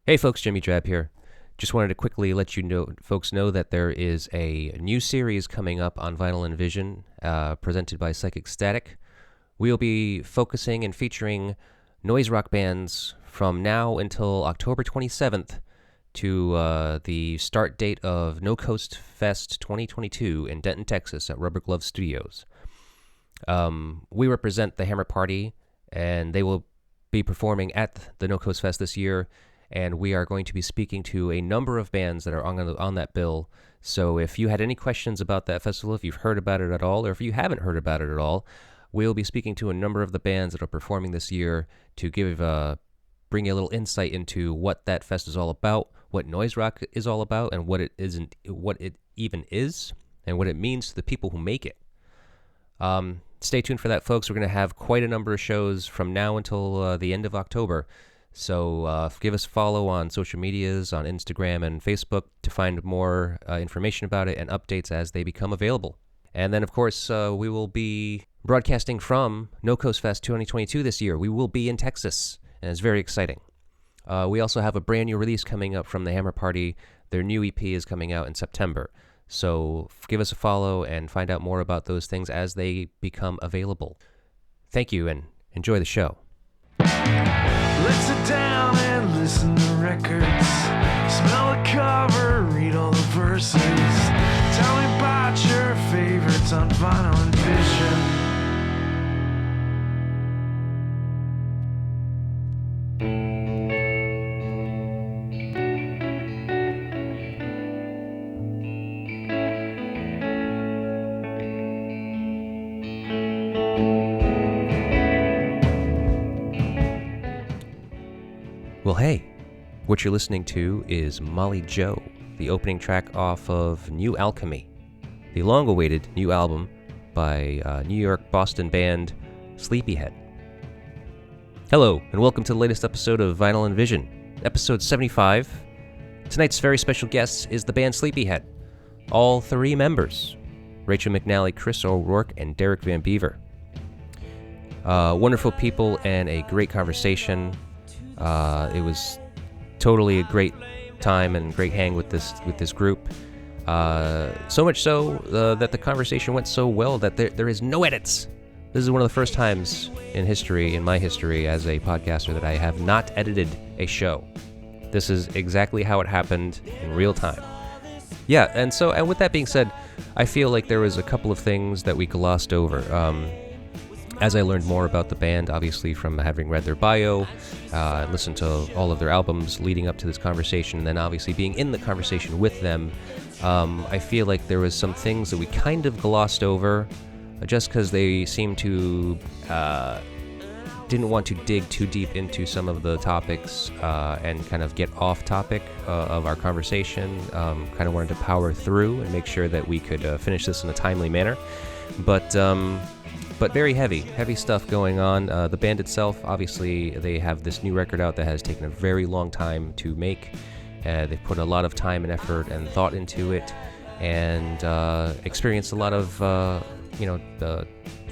Hey folks, Jimmy Drab here. Just wanted to quickly let folks know that there is a new series coming up on Vinyl and Vision, presented by Psychic Static. We'll be focusing and featuring noise rock bands from now until October 27th to the start date of No Coast Fest 2022 in Denton, Texas at Rubber Glove Studios. We represent the Hammer Party, and they will be performing at the No Coast Fest this year. And we are going to be speaking to a number of bands that are on that bill. So if you had any questions about that festival, if you've heard about it at all, or if you haven't heard about it at all, we'll be speaking to a number of the bands that are performing this year to bring you a little insight into what that fest is all about, what noise rock is all about, and what it even is, and what it means to the people who make it. Stay tuned for that, folks. We're going to have quite a number of shows from now until the end of October. So give us a follow on social medias, on Instagram and Facebook to find more information about it and updates as they become available. And then, of course, we will be broadcasting from No Coast Fest 2022 this year. We will be in Texas, and it's very exciting. We also have a brand new release coming up from the Hammer Party. Their new EP is coming out in September. So give us a follow and find out more about those things as they become available. Thank you, and enjoy the show. Let's sit down and listen to records. Smell the cover, read all the verses. Tell me about your favorites on Vinyl and Vision. Well, hey, what you're listening to is Molly Joe, the opening track off of New Alchemy, the long-awaited new album by New York-Boston band Sleepyhead. Hello, and welcome to the latest episode of Vinyl and Vision, episode 75. Tonight's very special guest is the band Sleepyhead. All three members, Rachael, McNally, Chris O'Rourke, and Derek Van Beever. Wonderful people and a great conversation. It was totally a great time and great hang with this group. So much so that the conversation went so well that there is no edits. This is one of the first times in my history as a podcaster, that I have not edited a show. This is exactly how it happened in real time. Yeah, and with that being said, I feel like there was a couple of things that we glossed over. As I learned more about the band, obviously from having read their bio, listened to all of their albums leading up to this conversation, and then obviously being in the conversation with them, I feel like there was some things that we kind of glossed over, just because they seemed to didn't want to dig too deep into some of the topics and kind of get off topic of our conversation. Kind of wanted to power through and make sure that we could finish this in a timely manner. But very heavy stuff going on. The band itself, obviously, they have this new record out that has taken a very long time to make. They've put a lot of time and effort and thought into it, and experienced a lot of,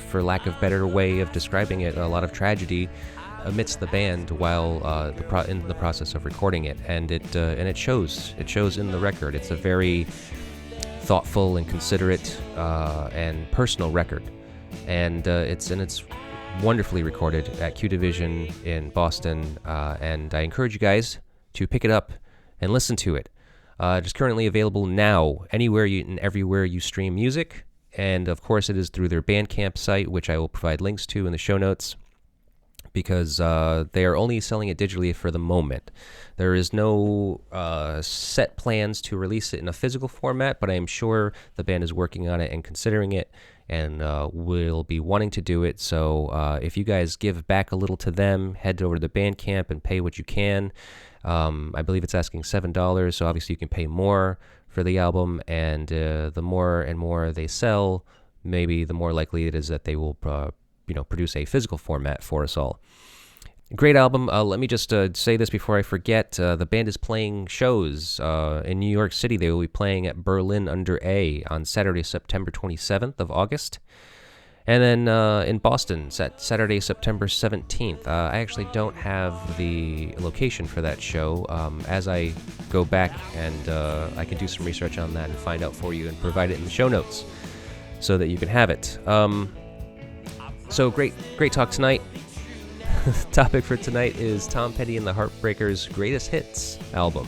for lack of better way of describing it, a lot of tragedy amidst the band while in the process of recording it, and it shows. It shows in the record. It's a very thoughtful and considerate and personal record. And it's wonderfully recorded at Q Division in Boston, and I encourage you guys to pick it up and listen to it. It's currently available now anywhere and everywhere you stream music, and of course it is through their Bandcamp site, which I will provide links to in the show notes, because they are only selling it digitally for the moment. There is no set plans to release it in a physical format, but I am sure the band is working on it and considering it, and will be wanting to do it. So if you guys give back a little to them, head over to the Bandcamp and pay what you can. I believe it's asking $7, so obviously you can pay more for the album, and the more and more they sell, maybe the more likely it is that they will produce a physical format for us all. Great album. Let me just say this before I forget. The band is playing shows in New York City. They will be playing at Berlin Under A on Saturday, September 27th of August. And then in Boston, Saturday, September 17th. I actually don't have the location for that show. As I go back and I can do some research on that and find out for you and provide it in the show notes so that you can have it. So great talk tonight. The topic for tonight is Tom Petty and the Heartbreakers' Greatest Hits album.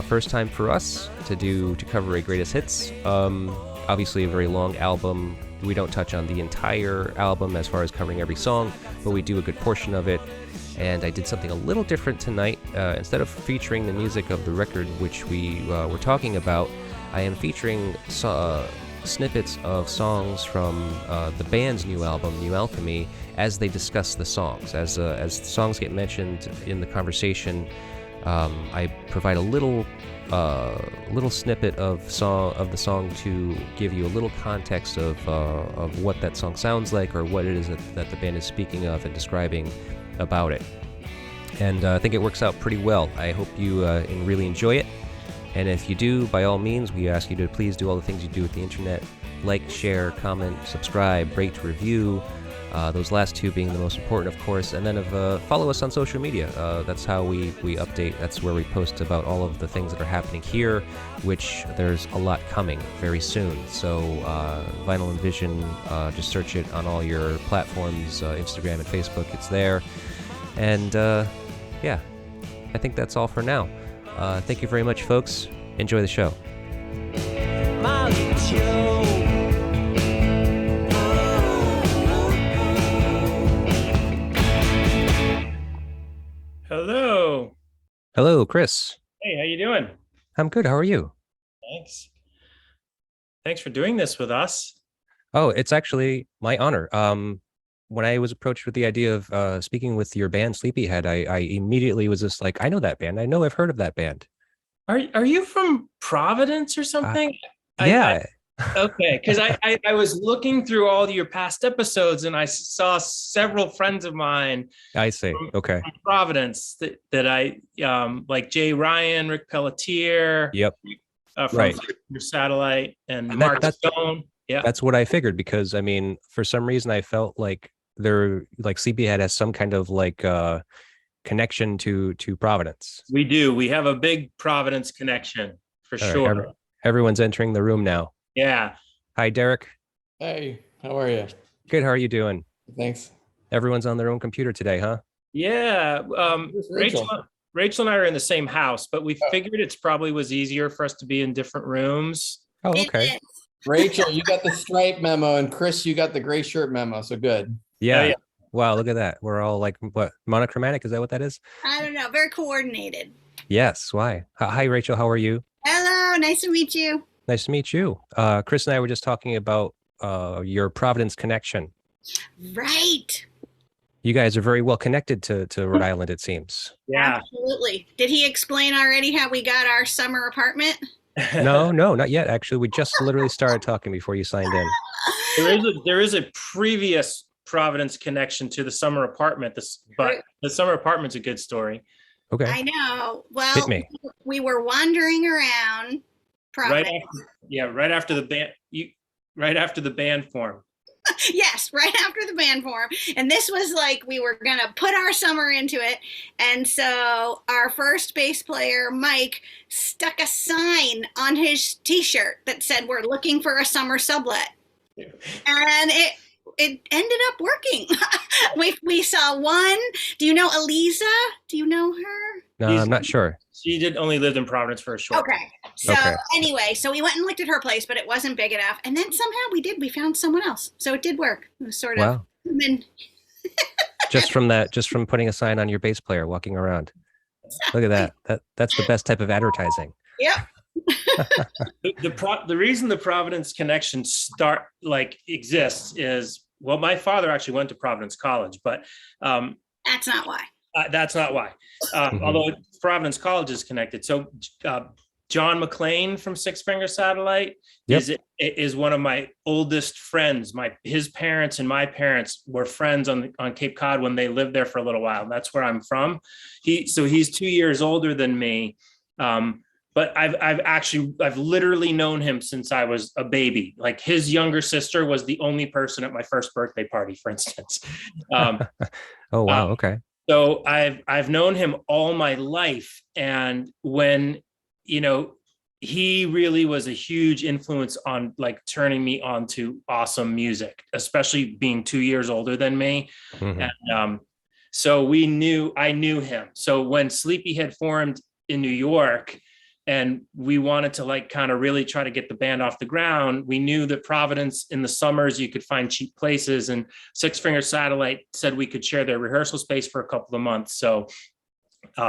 First time for us to cover a Greatest Hits. Obviously a very long album. We don't touch on the entire album as far as covering every song, but we do a good portion of it. And I did something a little different tonight. Instead of featuring the music of the record, which we were talking about, I am featuring snippets of songs from the band's new album, New Alchemy, as they discuss the songs. As songs get mentioned in the conversation, I provide a little snippet of the song to give you a little context of what that song sounds like, or what it is that the band is speaking of and describing about it. And I think it works out pretty well. I hope you really enjoy it. And if you do, by all means, we ask you to please do all the things you do with the internet. Like, share, comment, subscribe, rate, review. Those last two being the most important, of course. And then follow us on social media. That's how we update. That's where we post about all of the things that are happening here, which there's a lot coming very soon. So Vinyl and Vision, just search it on all your platforms, Instagram and Facebook. It's there. And yeah, I think that's all for now. Thank you very much, folks. Enjoy the show. Hello. Hello, Chris. Hey, how you doing? I'm good. How are you? Thanks. Thanks for doing this with us. Oh, it's actually my honor. When I was approached with the idea of speaking with your band, Sleepyhead, I immediately was just like, I know that band. I know I've heard of that band. Are you from Providence or something? Yeah. Okay, because I was looking through all your past episodes and I saw several friends of mine. I see. Okay. From Providence that I like Jay Ryan, Rick Pelletier. Yep. From right. Your Satellite and Mark Stone. Yeah. That's what I figured, because I mean, for some reason I felt like Sleepyhead has some kind of connection to Providence. We do. We have a big Providence connection for all sure. Right. Everyone's entering the room now. Yeah. Hi, Derek. Hey, how are you? Good. How are you doing? Thanks. Everyone's on their own computer today, huh? Yeah. Rachel and I are in the same house, but we figured it's probably was easier for us to be in different rooms. Oh, okay. Rachel, you got the stripe memo, and Chris, you got the gray shirt memo. So good. Yeah. Wow, look at that. We're all what, monochromatic? Is that what that is? I don't know. Very coordinated. Yes. Why? Hi, Rachel. How are you? Hello. Nice to meet you. Nice to meet you. Chris and I were just talking about your Providence connection. Right. You guys are very well connected to Rhode Island, it seems. Yeah. Absolutely. Did he explain already how we got our summer apartment? No, not yet. Actually, we just literally started talking before you signed in. There is a previous Providence connection to the summer apartment. But the summer apartment's a good story. Okay. I know. Well, hit me. We were wandering around Providence. Right after the band. Right after the band formed. Yes, right after the band form. And this was like we were going to put our summer into it. And so our first bass player, Mike, stuck a sign on his T-shirt that said, "We're looking for a summer sublet." Yeah. And it ended up working. we saw one. Do you know Eliza? Do you know her? No, I'm not sure. She did only lived in Providence for a short time. So anyway, so we went and looked at her place, but it wasn't big enough. And then somehow we found someone else. So it did work. It was sort of. just from putting a sign on your bass player walking around. Look at that. That's the best type of advertising. Yep. The reason the Providence connection exists is, well, my father actually went to Providence College, but that's not why. That's not why. Although Providence College is connected. So John McClain from Six Finger Satellite is one of my oldest friends. His parents and my parents were friends on Cape Cod when they lived there for a little while. That's where I'm from. He's 2 years older than me. but I've literally known him since I was a baby. Like his younger sister was the only person at my first birthday party, for instance. Oh wow, okay. So I've known him all my life, and when he really was a huge influence on like turning me on to awesome music, especially being 2 years older than me. Mhm. And so I knew him. So when Sleepyhead formed in New York, and we wanted to like kind of really try to get the band off the ground, we knew that Providence in the summers you could find cheap places, and Six Finger Satellite said we could share their rehearsal space for a couple of months. So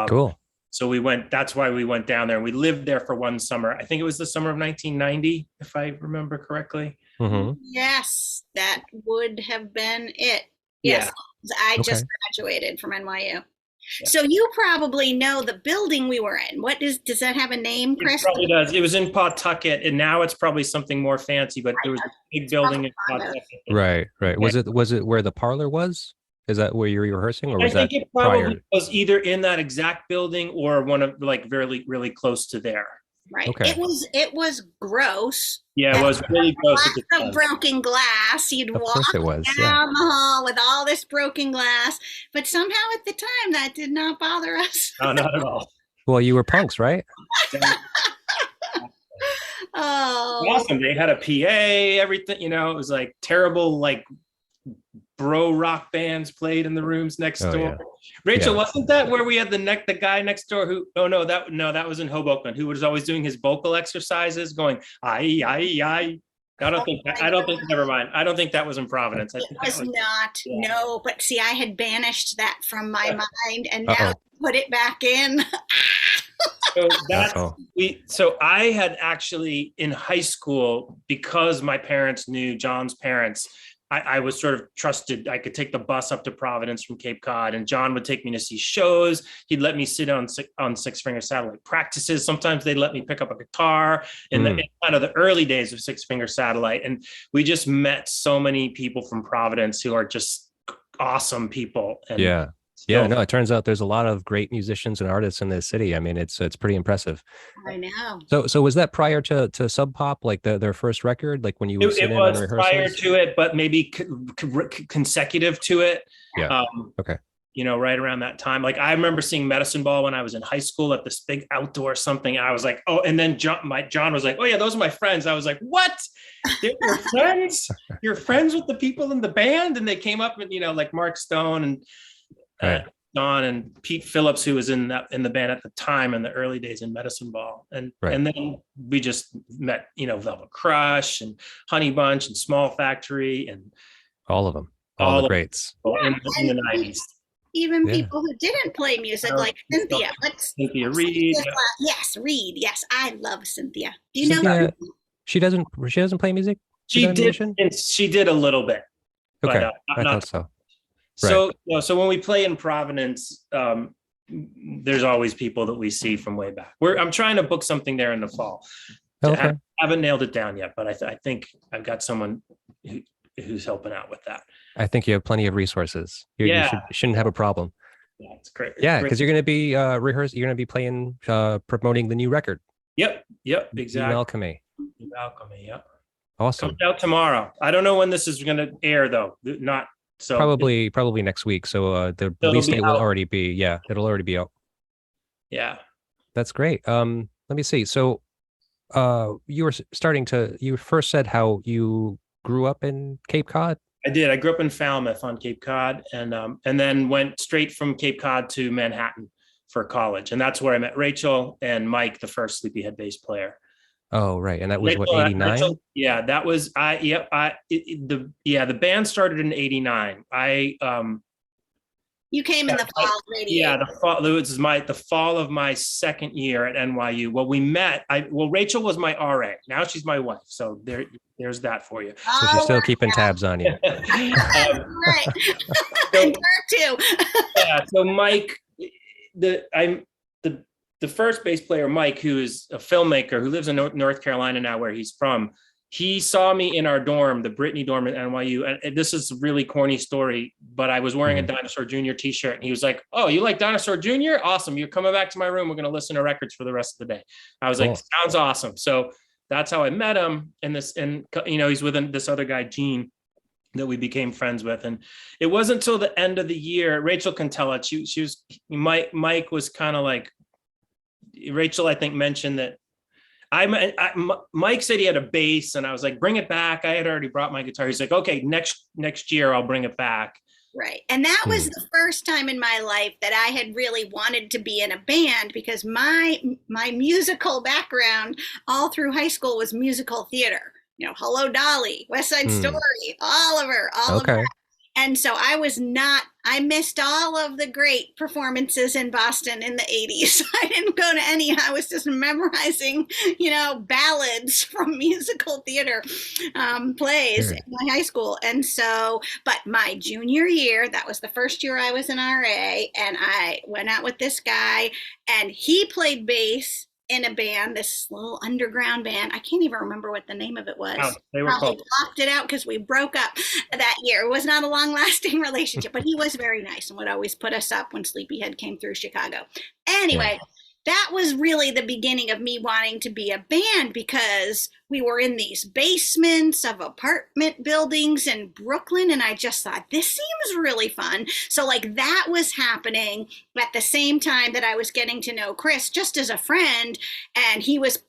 Cool. so that's why we went down there, and we lived there for one summer. I think it was the summer of 1990, if I remember correctly. Mhm. Yes, that would have been it. Yes, I just graduated from NYU. Yeah. So you probably know the building we were in. Does that have a name, Chris? It probably does. It was in Pawtucket, and now it's probably something more fancy, but there was a big building in Pawtucket. Right. Was it where the parlor was? Is that where you were rehearsing, or was I think that it probably prior? was either in that exact building or one of like really, really close to there. Right. Okay. It was gross. Yeah, it was really close at the Lots time. of broken glass. You'd Of walk course it was. down Yeah. the hall with all this broken glass, but somehow at the time that did not bother us. No, not at all. Well, you were punks, right? Oh, Awesome. They had a PA, everything, it was like terrible, like bro rock bands played in the rooms next door. Yeah. Rachael, Yeah. wasn't that where we had the guy next door who, that was in Hoboken, who was always doing his vocal exercises going, I don't think, never mind. I don't think that was in Providence. I think it was not. Yeah. No, but see, I had banished that from my mind, and now put it back in. So I had actually in high school, because my parents knew John's parents, I was sort of trusted. I could take the bus up to Providence from Cape Cod, and John would take me to see shows. He'd let me sit on Six Finger Satellite practices. Sometimes they'd let me pick up a guitar in kind of the early days of Six Finger Satellite. And we just met so many people from Providence who are just awesome people. And no, it turns out there's a lot of great musicians and artists in this city. I mean, it's pretty impressive. I know. So was that prior to Sub Pop, like their first record, like when you would sit in on rehearsals? Prior to it, but maybe consecutive to it. Yeah. Okay. Right around that time. Like I remember seeing Medicine Ball when I was in high school at this big outdoor something. I was like, oh, and then John was like, oh yeah, those are my friends. I was like, what? They're your friends? You're friends with the people in the band? And they came up and like Mark Stone and Don and Pete Phillips, who was in the band at the time in the early days in Medicine Ball, and then we just met Velvet Crush and Honey Bunch and Small Factory and all of them, all the greats in the 90s. Even people who didn't play music, like Cynthia. Cynthia Reed. Yes, Reed. Yes, I love Cynthia. Do you know that? She doesn't play music? She did a little bit. Okay, but, I thought so. So when we play in Providence, there's always people that we see from way back. I'm trying to book something there in the fall. Okay. I haven't nailed it down yet, but I think I've got someone who's helping out with that. I think you have plenty of resources. You shouldn't have a problem. Yeah, it's great. Yeah, because you're going to be rehearsing. You're going to be playing, promoting the new record. Yep, exactly. New Alchemy. Yep. Awesome. Comes out tomorrow. I don't know when this is going to air though. Not so. Probably next week. So the release date will already be. Yeah, it'll already be out. Yeah. That's great. Let me see. So, you first said how you grew up in Cape Cod. I did. I grew up in Falmouth on Cape Cod, and then went straight from Cape Cod to Manhattan for college, and that's where I met Rachael and Mike, the first Sleepyhead bass player. Oh, right, and that was what, 89? Yeah, that was the band started in 89. You came in the fall. Yeah, the fall. It was the fall of my second year at NYU. Well, we met. Rachel was my RA. Now she's my wife. So there's that for you. So she's still keeping tabs on you. Right. And her too. Yeah. So Mike, the first bass player, Mike, who is a filmmaker who lives in North Carolina now, where he's from. he saw me in our dorm, the Brittany dorm at NYU. And this is a really corny story, but I was wearing a Dinosaur Jr. t-shirt and he was like, "Oh, you like Dinosaur Jr.? Awesome. You're coming back to my room. We're going to listen to records for the rest of the day." I was like, "Sounds awesome." So that's how I met him. And he's with this other guy, Gene, that we became friends with. And it wasn't until the end of the year, Rachael can tell it. Mike was kind of like, Rachael, I think, mentioned that Mike said he had a bass and I was like, "Bring it back." I had already brought my guitar. He's like, "Okay, next year I'll bring it back." Right. And that was the first time in my life that I had really wanted to be in a band, because my musical background all through high school was musical theater. Hello, Dolly, West Side Story, Oliver, all of that. And so I missed all of the great performances in Boston in the 80s. I didn't go to any. I was just memorizing, ballads from musical theater plays in my high school. And so, but my junior year, that was the first year I was an RA, and I went out with this guy, and he played bass in a band, this little underground band. I can't even remember what the name of it was. Oh, they were Probably called. blocked it out because we broke up that year. It was not a long-lasting relationship, but he was very nice and would always put us up when Sleepyhead came through Chicago. Anyway, that was really the beginning of me wanting to be a band, because we were in these basements of apartment buildings in Brooklyn, and I just thought, this seems really fun. So that was happening at the same time that I was getting to know Chris just as a friend, and he was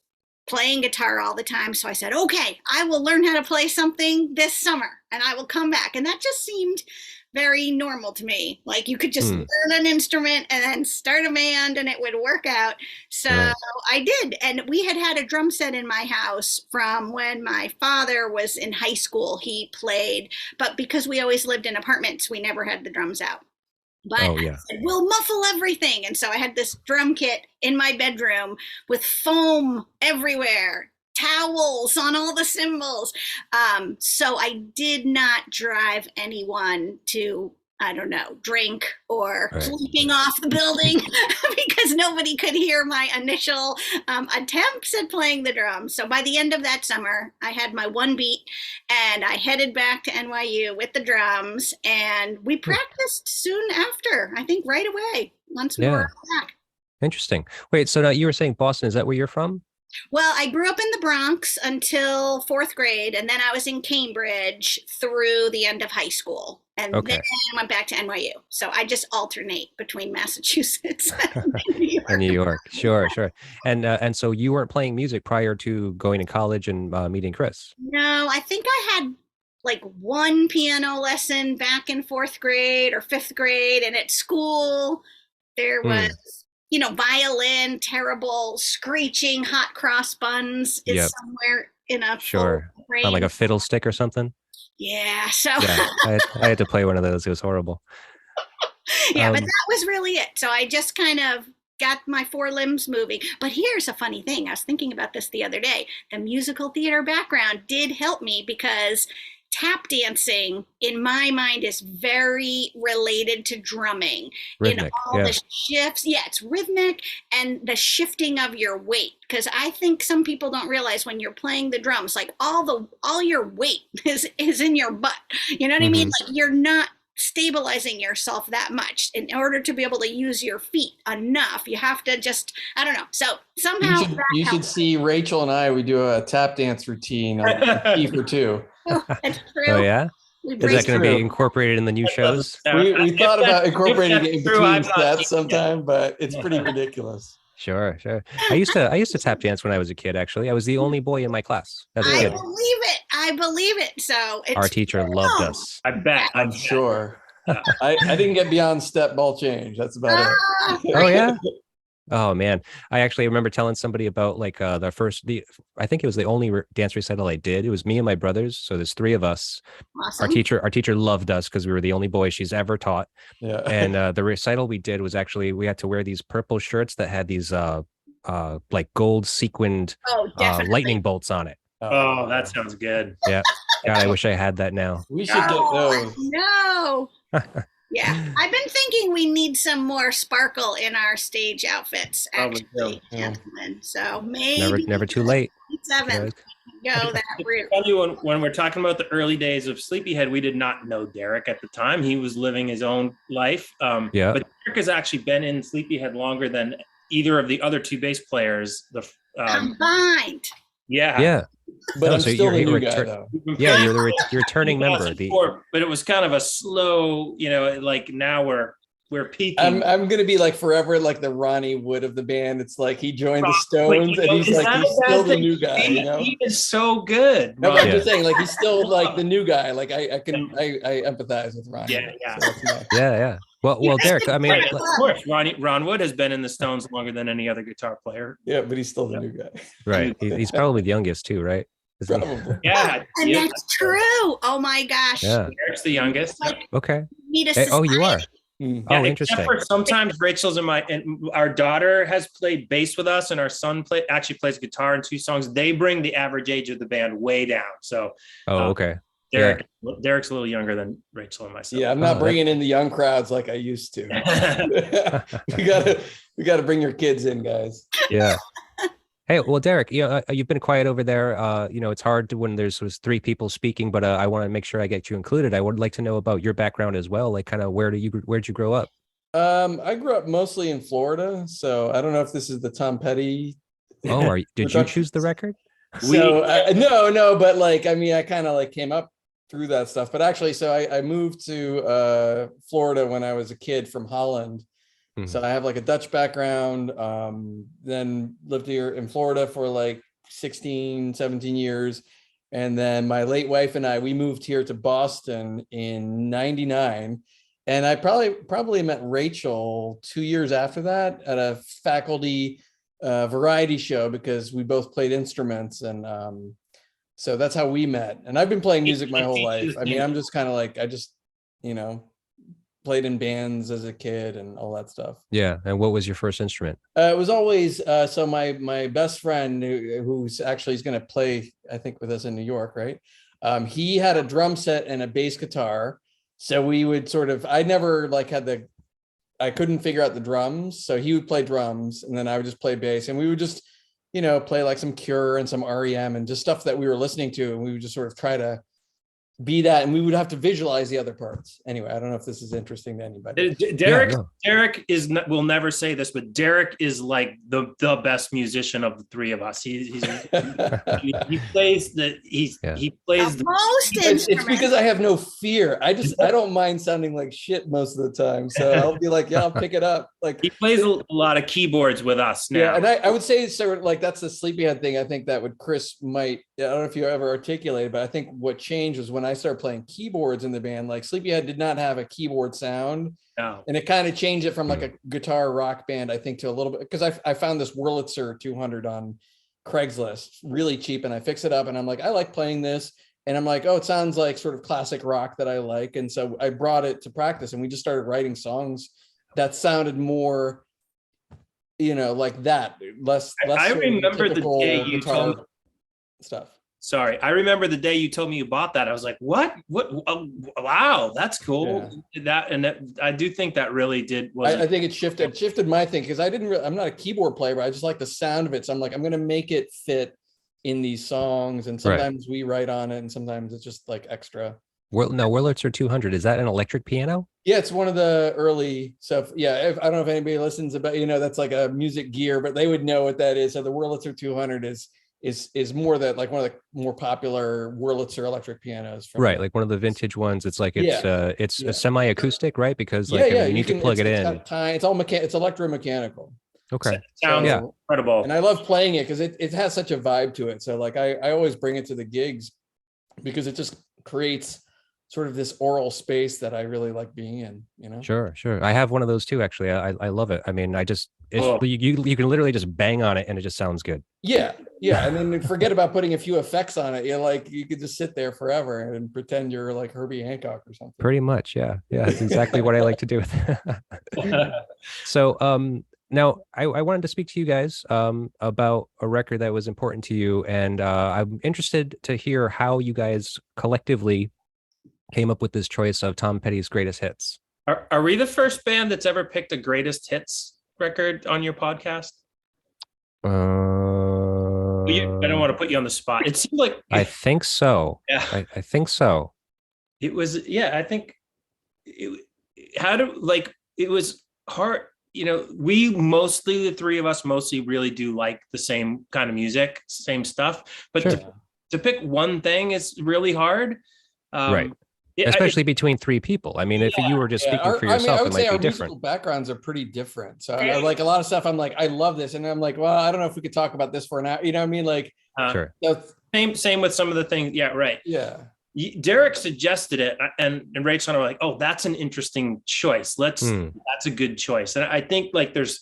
playing guitar all the time. So I said, "Okay, I will learn how to play something this summer and I will come back." And that just seemed very normal to me. You could just learn an instrument and then start a band and it would work out. So I did. And we had a drum set in my house from when my father was in high school. He played, but because we always lived in apartments, we never had the drums out. But I said, "We'll muffle everything." And so I had this drum kit in my bedroom with foam everywhere, towels on all the cymbals. So I did not drive anyone to, I don't know, drink or leaping off the building because nobody could hear my initial attempts at playing the drums. So by the end of that summer, I had my one beat and I headed back to NYU with the drums, and we practiced soon after, I think right away, once we were back. Interesting. Wait, so now you were saying Boston, is that where you're from? Well, I grew up in the Bronx until 4th grade, and then I was in Cambridge through the end of high school. And then I went back to NYU. So I just alternate between Massachusetts and New York. And New York. Sure. And so you weren't playing music prior to going to college and meeting Chris? No, I think I had one piano lesson back in 4th grade or 5th grade. And at school, there was... violin, terrible, screeching, hot cross buns is somewhere in a frame. On a fiddle stick or something. Yeah, so I had to play one of those. It was horrible. But that was really it. So I just kind of got my 4 limbs moving. But here's a funny thing. I was thinking about this the other day. The musical theater background did help me, because tap dancing in my mind is very related to drumming. Rhythmic, in all the shifts. Yeah, it's rhythmic, and the shifting of your weight. Because I think some people don't realize when you're playing the drums, all your weight is in your butt. You know what I mean? You're not stabilizing yourself that much. In order to be able to use your feet enough, you have to just, I don't know. So somehow you should see Rachael and I, we do a tap dance routine on Beever too. That's true. Oh yeah? Is that going to be incorporated in the new shows? We thought about incorporating it in between sets sometime, but it's pretty ridiculous. Sure. I used to tap dance when I was a kid. Actually, I was the only boy in my class. I believe it. So our teacher loved us. I bet. I'm sure. I didn't get beyond step ball change. That's about it. Oh yeah. Oh man, I actually remember telling somebody about I think it was the only dance recital I did. It was me and my brothers, so there's 3 of us. Awesome. Our teacher loved us because we were the only boys she's ever taught. Yeah. And the recital we did was actually, we had to wear these purple shirts that had these gold sequined lightning bolts on it. Oh, that sounds good. Yeah. God, I wish I had that now. We should get those. No. Yeah, I've been thinking we need some more sparkle in our stage outfits, Probably actually, so. gentlemen. So maybe Never too late. seventh go that route. Tell you when we're talking about the early days of Sleepyhead, we did not know Derek at the time. He was living his own life. Yeah. But Derek has actually been in Sleepyhead longer than either of the other two bass players. Combined. Yeah. But No, I'm so still the you're new guy, though. Yeah, you're returning member. But it was kind of a slow, like now we're peaking. I'm gonna be like forever like the Ronnie Wood of the band. It's like he joined the Stones and he's like he's still the new guy. He is so good. No, but I'm just saying, like he's still like the new guy. Like I empathize with Ronnie. Yeah. So Yeah. Well, Derek, I mean, of course, Ron Wood has been in the Stones longer than any other guitar player. yeah, but he's still the new guy. right? He's probably the youngest too, right? Probably. Yeah, And that's true. Oh my gosh. Yeah. Derek's the youngest. Okay. Need a Hey, oh, you are. society. Oh, interesting. Except for sometimes Rachel's and our daughter has played bass with us, and our son actually plays guitar in 2 songs. They bring the average age of the band way down. So, okay. Derek's a little younger than Rachel and myself. Yeah, I'm not bringing in the young crowds like I used to. we gotta bring your kids in, guys. Yeah. Hey, well, Derek, you've been quiet over there. It's hard when there's 3 people speaking, but I want to make sure I get you included. I would like to know about your background as well. Like, kind of where'd you grow up? I grew up mostly in Florida, so I don't know if this is the Tom Petty. Oh, did you choose the record? So no, but like I mean, I kind of like came up through that stuff. But actually, so I moved to Florida when I was a kid from Holland. So I have like a Dutch background, then lived here in Florida for like 16, 17 years. And then my late wife and we moved here to Boston in 99. And I probably met Rachael 2 years after that at a faculty variety show because we both played instruments. And so that's how we met. And I've been playing music my whole life. I mean, I'm just kind of like, played in bands as a kid and all that stuff. Yeah. And what was your first instrument? It was always so my best friend who's actually is going to play, I think, with us in New York, right? He had a drum set and a bass guitar. So we would I never like I couldn't figure out the drums. So he would play drums and then I would just play bass, and we would just, play like some Cure and some REM and just stuff that we were listening to. And we would just sort of try to be that, and we would have to visualize the other parts. Anyway, I don't know if this is interesting to anybody. Derek will never say this, but Derek is like the best musician of the 3 of us. He plays he plays the most. It's because I have no fear. I don't mind sounding like shit most of the time. So I'll be like, yeah, I'll pick it up. Like he plays a lot of keyboards with us now. Yeah, and I would say sort of like that's the Sleepyhead thing. I think that would Chris might. I don't know if you ever articulated, but I think what changed was when I started playing keyboards in the band. Like Sleepyhead did not have a keyboard sound. No. And it kind of changed it from like a guitar rock band, I think, to a little bit, because I found this Wurlitzer 200 on Craigslist really cheap, and I fixed it up and I'm like, I like playing this. And I'm like, oh, it sounds like sort of classic rock that I like. And so I brought it to practice and we just started writing songs that sounded more, like that. Less I remember the day you told me stuff. Sorry, I remember the day you told me you bought that. I was like, "What? Oh, wow, that's cool." Yeah. I do think that really did. I think it shifted my thing because I'm not a keyboard player, but I just like the sound of it. So I'm like, I'm going to make it fit in these songs, and sometimes we write on it, and sometimes it's just like extra. Wurlitzer 200, is that an electric piano? Yeah, it's one of the early stuff. Yeah, I don't know if anybody listens about, that's like a music gear, but they would know what that is. So the Wurlitzer 200 is more that like one of the more popular Wurlitzer electric pianos. Right, like one of the vintage ones. It's like it's a semi-acoustic, right? Because you need to plug it in. It's all it's electromechanical. Okay, sounds incredible, and I love playing it because it has such a vibe to it. So like I always bring it to the gigs because it just creates sort of this oral space that I really like being in, Sure. I have one of those too, actually. I love it. I mean, you can literally just bang on it and it just sounds good. Yeah. And then forget about putting a few effects on it. You could just sit there forever and pretend you're like Herbie Hancock or something. Pretty much. Yeah. That's exactly what I like to do with it. So, now I wanted to speak to you guys about a record that was important to you. And I'm interested to hear how you guys collectively came up with this choice of Tom Petty's greatest hits. Are we the first band that's ever picked a greatest hits record on your podcast? I don't want to put you on the spot. It seemed like I think so. Yeah. I think so. It was, I think it was hard. The three of us mostly really do like the same kind of music, same stuff. But Sure. to pick one thing is really hard. Right. Especially between three people. I mean, if you were just speaking for yourself, it might be different. Musical backgrounds are pretty different. So I like a lot of stuff. I'm like, I love this, and I'm like, well, I don't know if we could talk about this for an hour. You know what I mean? Like, sure. Same with some of the things. Yeah, right. Yeah. Derek suggested it, and Rachael and I were like, "Oh, that's an interesting choice. That's a good choice." And I think like there's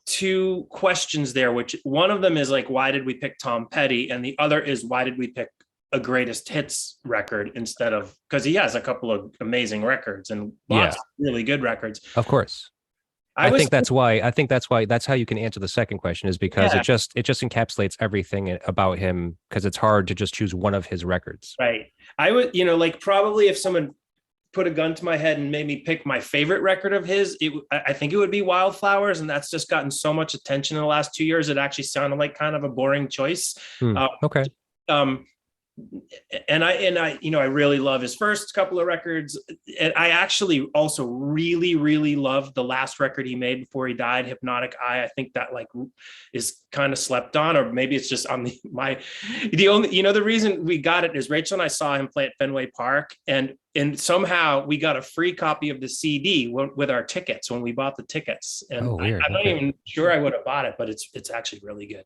two questions there, which one of them is like, why did we pick Tom Petty, and the other is why did we pick a greatest hits record instead of, because he has a couple of amazing records and lots of really good records. Of course. I think that's how you can answer the second question, is because it just encapsulates everything about him, because it's hard to just choose one of his records. Right. I would, like probably if someone put a gun to my head and made me pick my favorite record of his, I think it would be Wildflowers. And that's just gotten so much attention in the last 2 years. It actually sounded like kind of a boring choice. Okay. And I really love his first couple of records. And I actually also really, really love the last record he made before he died, Hypnotic Eye. I think that like is kind of slept on, or maybe it's just on the reason we got it is Rachael and I saw him play at Fenway Park, and somehow we got a free copy of the CD with our tickets when we bought the tickets. And I'm not even sure I would have bought it, but it's actually really good.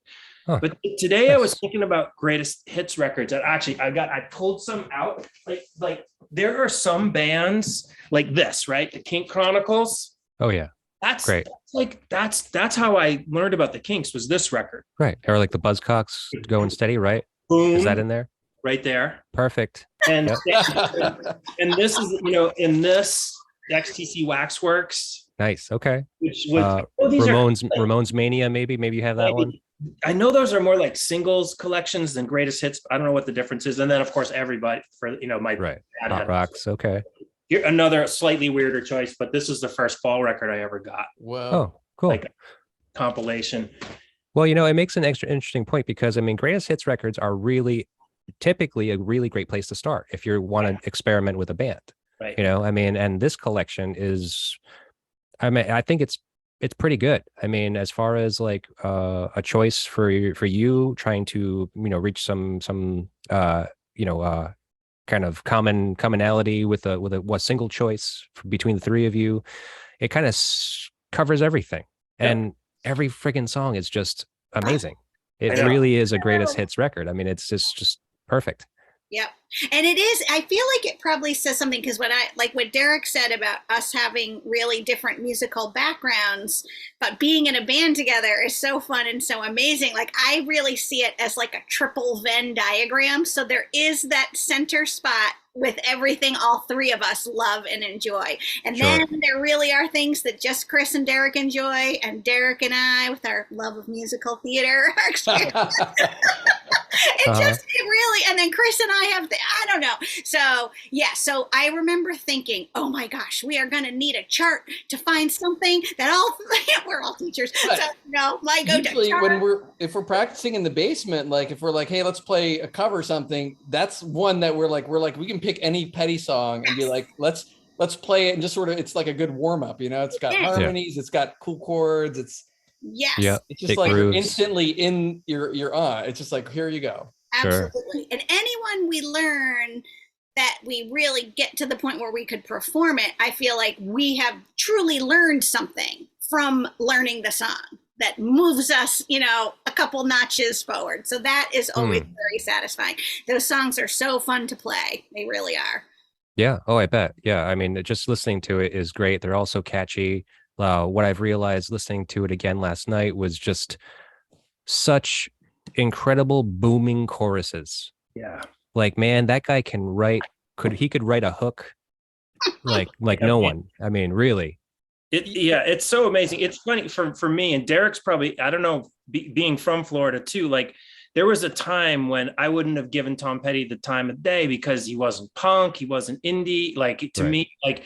Huh. But today I was thinking about greatest hits records, and actually I pulled some out. Like there are some bands like this, right? The Kink Chronicles. Oh yeah. That's great. That's how I learned about the Kinks, was this record. Right. Or like the Buzzcocks, Going Steady, right? Boom. Is that in there? Right there. Perfect. And and this is, in this XTC Waxworks. Nice. Okay. Which Ramones Mania, maybe you have that one. I know those are more like singles collections than greatest hits. I don't know what the difference is. And then of course everybody for my right. Hot Rocks. Okay. Here, another slightly weirder choice, but this is the first fall record I ever got. Wow. Oh, cool. Like a compilation. Well, it makes an extra interesting point, because I mean, greatest hits records are really typically a really great place to start if you want to experiment with a band. Right. And this collection is, I think it's pretty good. I mean, as far as like a choice for you trying to reach some kind of commonality with a single choice between the three of you, it kind of covers everything. Yeah. And every friggin' song is just amazing. It really is a greatest hits record. I mean, it's just perfect. Yep. And it is, I feel like it probably says something, because when what Derek said about us having really different musical backgrounds, but being in a band together is so fun and so amazing. Like, I really see it as like a triple Venn diagram. So there is that center spot with everything all three of us love and enjoy. And then there really are things that just Chris and Derek enjoy, and Derek and I, with our love of musical theater, and then Chris and I have I don't know. So so I remember thinking, oh my gosh, we are going to need a chart to find something that we're all teachers. But so my go-to usually chart. if we're practicing in the basement, like if we're like, hey, let's play a cover something, that's one that we're like, we can pick any Petty song and be like, let's play it, and just sort of, it's like a good warm-up, it's got harmonies, it's got cool chords, it's it's just like grooves. Instantly in your it's just like, here you go. Absolutely. Sure. And anyone we learn that we really get to the point where we could perform it, I feel like we have truly learned something from learning the song that moves us, a couple notches forward. So that is always very satisfying. Those songs are so fun to play. They really are. Yeah. Oh, I bet. Yeah. I mean, just listening to it is great. They're also catchy. What I've realized listening to it again last night was just such incredible booming choruses. Yeah. Like, man, that guy can write. He could write a hook like no one. I mean, really. It's so amazing. It's funny for me, and Derek's probably, I don't know, being from Florida too, like there was a time when I wouldn't have given Tom Petty the time of day because he wasn't punk, he wasn't indie, like to me, like,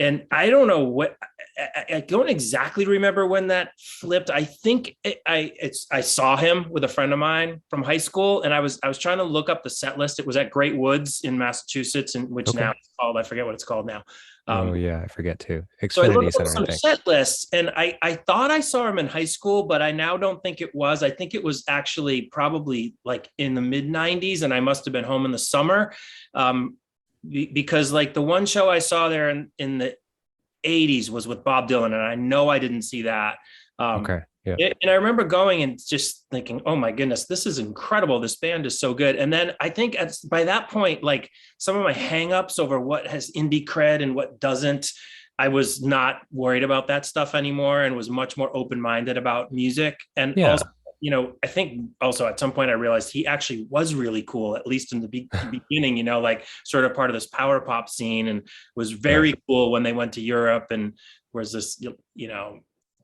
And I don't know what, I don't exactly remember when that flipped. I think I saw him with a friend of mine from high school, and I was trying to look up the set list. It was at Great Woods in Massachusetts, and which now it's called, I forget what it's called now. I forget too. So I Xfinity looked Center, up some I think. set lists, and I thought I saw him in high school, but I now don't think it was. I think it was actually probably like in the mid 90s, and I must have been home in the summer. Because like the one show I saw there in the 80s was with Bob Dylan, and I know I didn't see that. Okay. Yeah. And I remember going and just thinking, oh my goodness, this is incredible. This band is so good. And then I think by that point, like some of my hangups over what has indie cred and what doesn't, I was not worried about that stuff anymore and was much more open-minded about music. And also, I think also at some point I realized he actually was really cool, at least in the beginning, like sort of part of this power pop scene, and was very cool when they went to Europe and was this,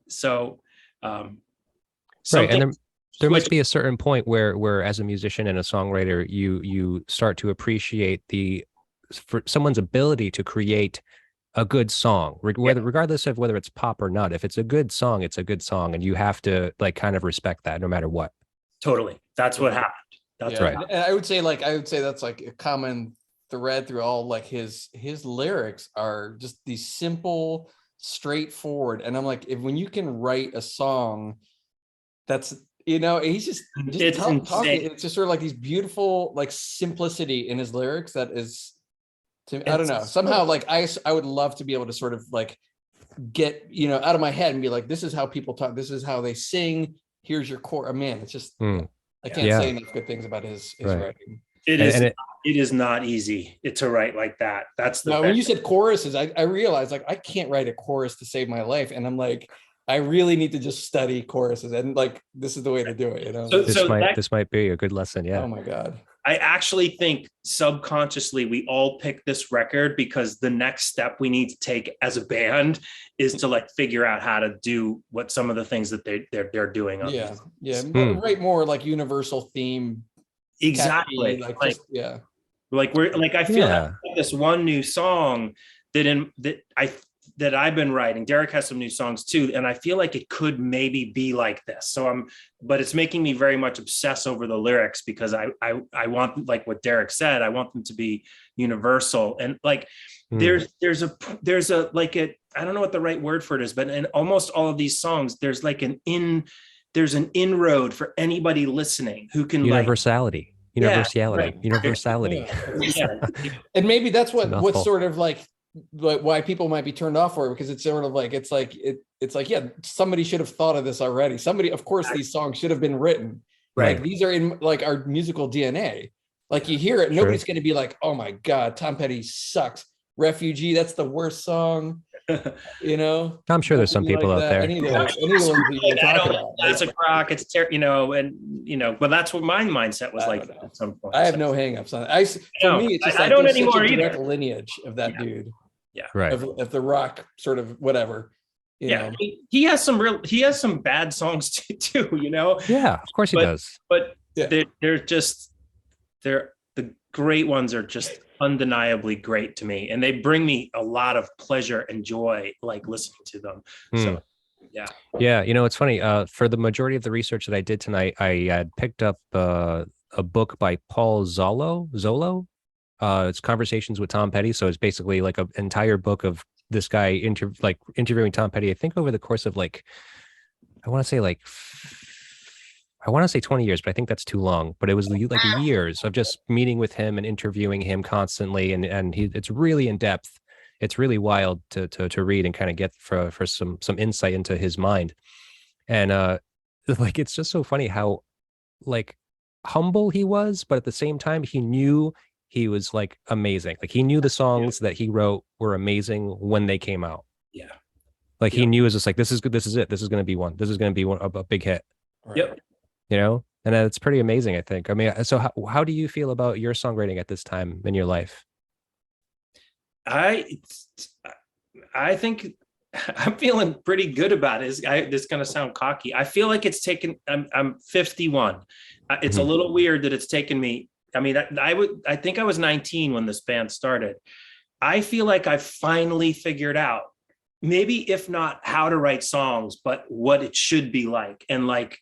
so. Right. And there must be a certain point where as a musician and a songwriter, you start to appreciate for someone's ability to create a good song, regardless of whether it's pop or not. If it's a good song, it's a good song, and you have to like kind of respect that no matter what. Totally. That's what happened. That's right. And I would say that's like a common thread through all, like his lyrics are just these simple, straightforward. And I'm like, when you can write a song that's, he's just talking. It's just sort of like these beautiful, like simplicity in his lyrics that is, I don't know, somehow like I would love to be able to sort of like get, out of my head and be like, this is how people talk. This is how they sing. Here's your core. Man, it's just, I can't say enough good things about his writing. It is not easy to write like that. That's when you said choruses, I realized like I can't write a chorus to save my life. And I'm like, I really need to just study choruses, and like this is the way to do it. This might be a good lesson. Yeah. Oh my God. I actually think subconsciously we all picked this record because the next step we need to take as a band is to like figure out how to do what some of the things that they're doing. Write more like universal theme. Exactly. I feel like this one new song that I've been writing. Derek has some new songs too, and I feel like it could maybe be like this. But it's making me very much obsess over the lyrics because I want, like what Derek said, I want them to be universal. And like there's a I don't know what the right word for it is, but in almost all of these songs, there's an inroad for anybody listening who can universality. Right. Universality. And maybe that's what's sort of like why people might be turned off for it, because it's sort of like it's like somebody should have thought of this already. Of course these songs should have been written. Right. Like these are in like our musical DNA. Like you hear it, nobody's going to be like, oh my God, Tom Petty sucks. Refugee, that's the worst song. I'm sure there's some people out there. Classic rock, it's but that's what my mindset was like at some point. I have no hangups on it. For me, it's just like I don't anymore either. Direct lineage of that dude. Yeah, right. Of the rock sort of whatever. You know. He has some bad songs too. Yeah, of course he does. But the great ones are just undeniably great to me, and they bring me a lot of pleasure and joy like listening to them. So it's funny, for the majority of the research that I did tonight, I had picked up a book by Paul Zollo. It's Conversations with Tom Petty, so it's basically like an entire book of this guy interviewing Tom Petty, I think over the course of I want to say 20 years, but I think that's too long. But it was like years of just meeting with him and interviewing him constantly. And it's really in depth. It's really wild to read and kind of get for some insight into his mind. And it's just so funny how humble he was, but at the same time, he knew he was amazing. He knew the songs that he wrote were amazing when they came out. Yeah. He knew it was just this is good. This is it. This is going to be one. This is going to be a big hit. Right. Yep. And it's pretty amazing, I think. I mean, so how do you feel about your songwriting at this time in your life? I think I'm feeling pretty good about it. This is going to sound cocky. I feel like it's taken, I'm 51. It's a little weird that it's taken me. I mean, I think I was 19 when this band started. I feel like I've finally figured out, maybe if not how to write songs, but what it should be like. And like,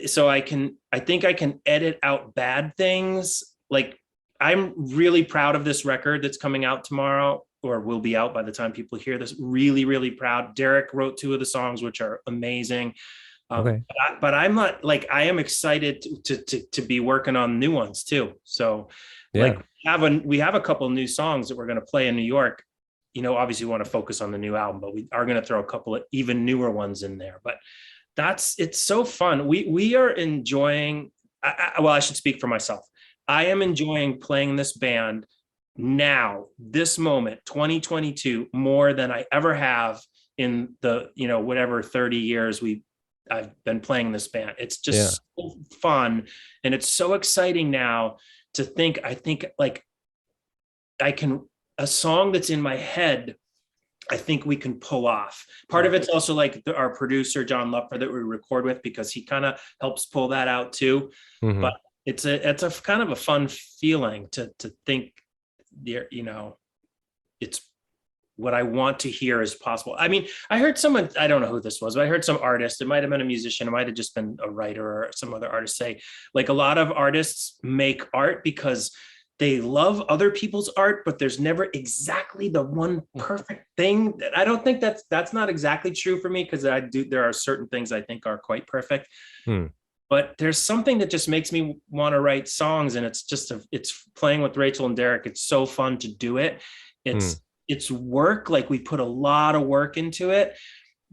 so I think I can edit out bad things. Like, I'm really proud of this record that's coming out tomorrow, or will be out by the time people hear this. Really, really proud. Derek wrote 2 of the songs, which are amazing. Okay. But I'm not, like, I am excited to be working on new ones too. So like, we have a couple new songs that we're going to play in New York. You know, obviously we want to focus on the new album, but we are going to throw a couple of even newer ones in there. But it's so fun. We are enjoying, well, I should speak for myself. I am enjoying playing this band now, this moment, 2022, more than I ever have in the, you know, whatever 30 years I've been playing this band. It's just so fun. And it's so exciting now to think, I think like a song that's in my head, I think we can pull off. Part of it's also like our producer, John Lupfer, that we record with, because he kind of helps pull that out too. Mm-hmm. But it's a kind of a fun feeling to think, you know, it's what I want to hear is possible. I mean, I heard someone, I don't know who this was, but I heard some artist, it might've been a musician, it might've just been a writer or some other artist, say, like, a lot of artists make art because they love other people's art, but there's never exactly the one perfect thing. I don't think that's not exactly true for me, because there are certain things I think are quite perfect. But there's something that just makes me want to write songs, and it's playing with Rachael and Derek. It's so fun to do it. It's work, like we put a lot of work into it,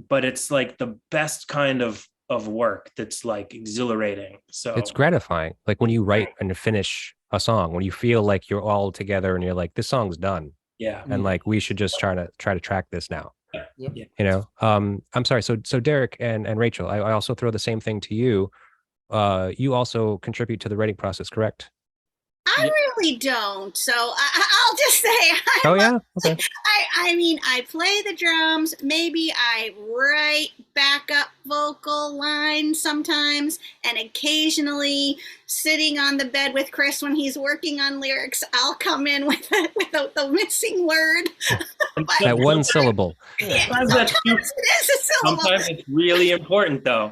but it's like the best kind of work that's like exhilarating. So it's gratifying. Like when you write and finish a song, when you feel like you're all together and you're like, this song's done. Yeah. And like, we should just try to track this now. Yeah. You know, I'm sorry. So Derek and Rachael, I also throw the same thing to you. You also contribute to the writing process, correct? I really don't. So I'll just say. Oh yeah. Okay. I mean, I play the drums. Maybe I write backup vocal lines sometimes, and occasionally, sitting on the bed with Chris when he's working on lyrics, I'll come in with the missing word. That one syllable. Yeah, sometimes it is a syllable. Sometimes it's really important, though.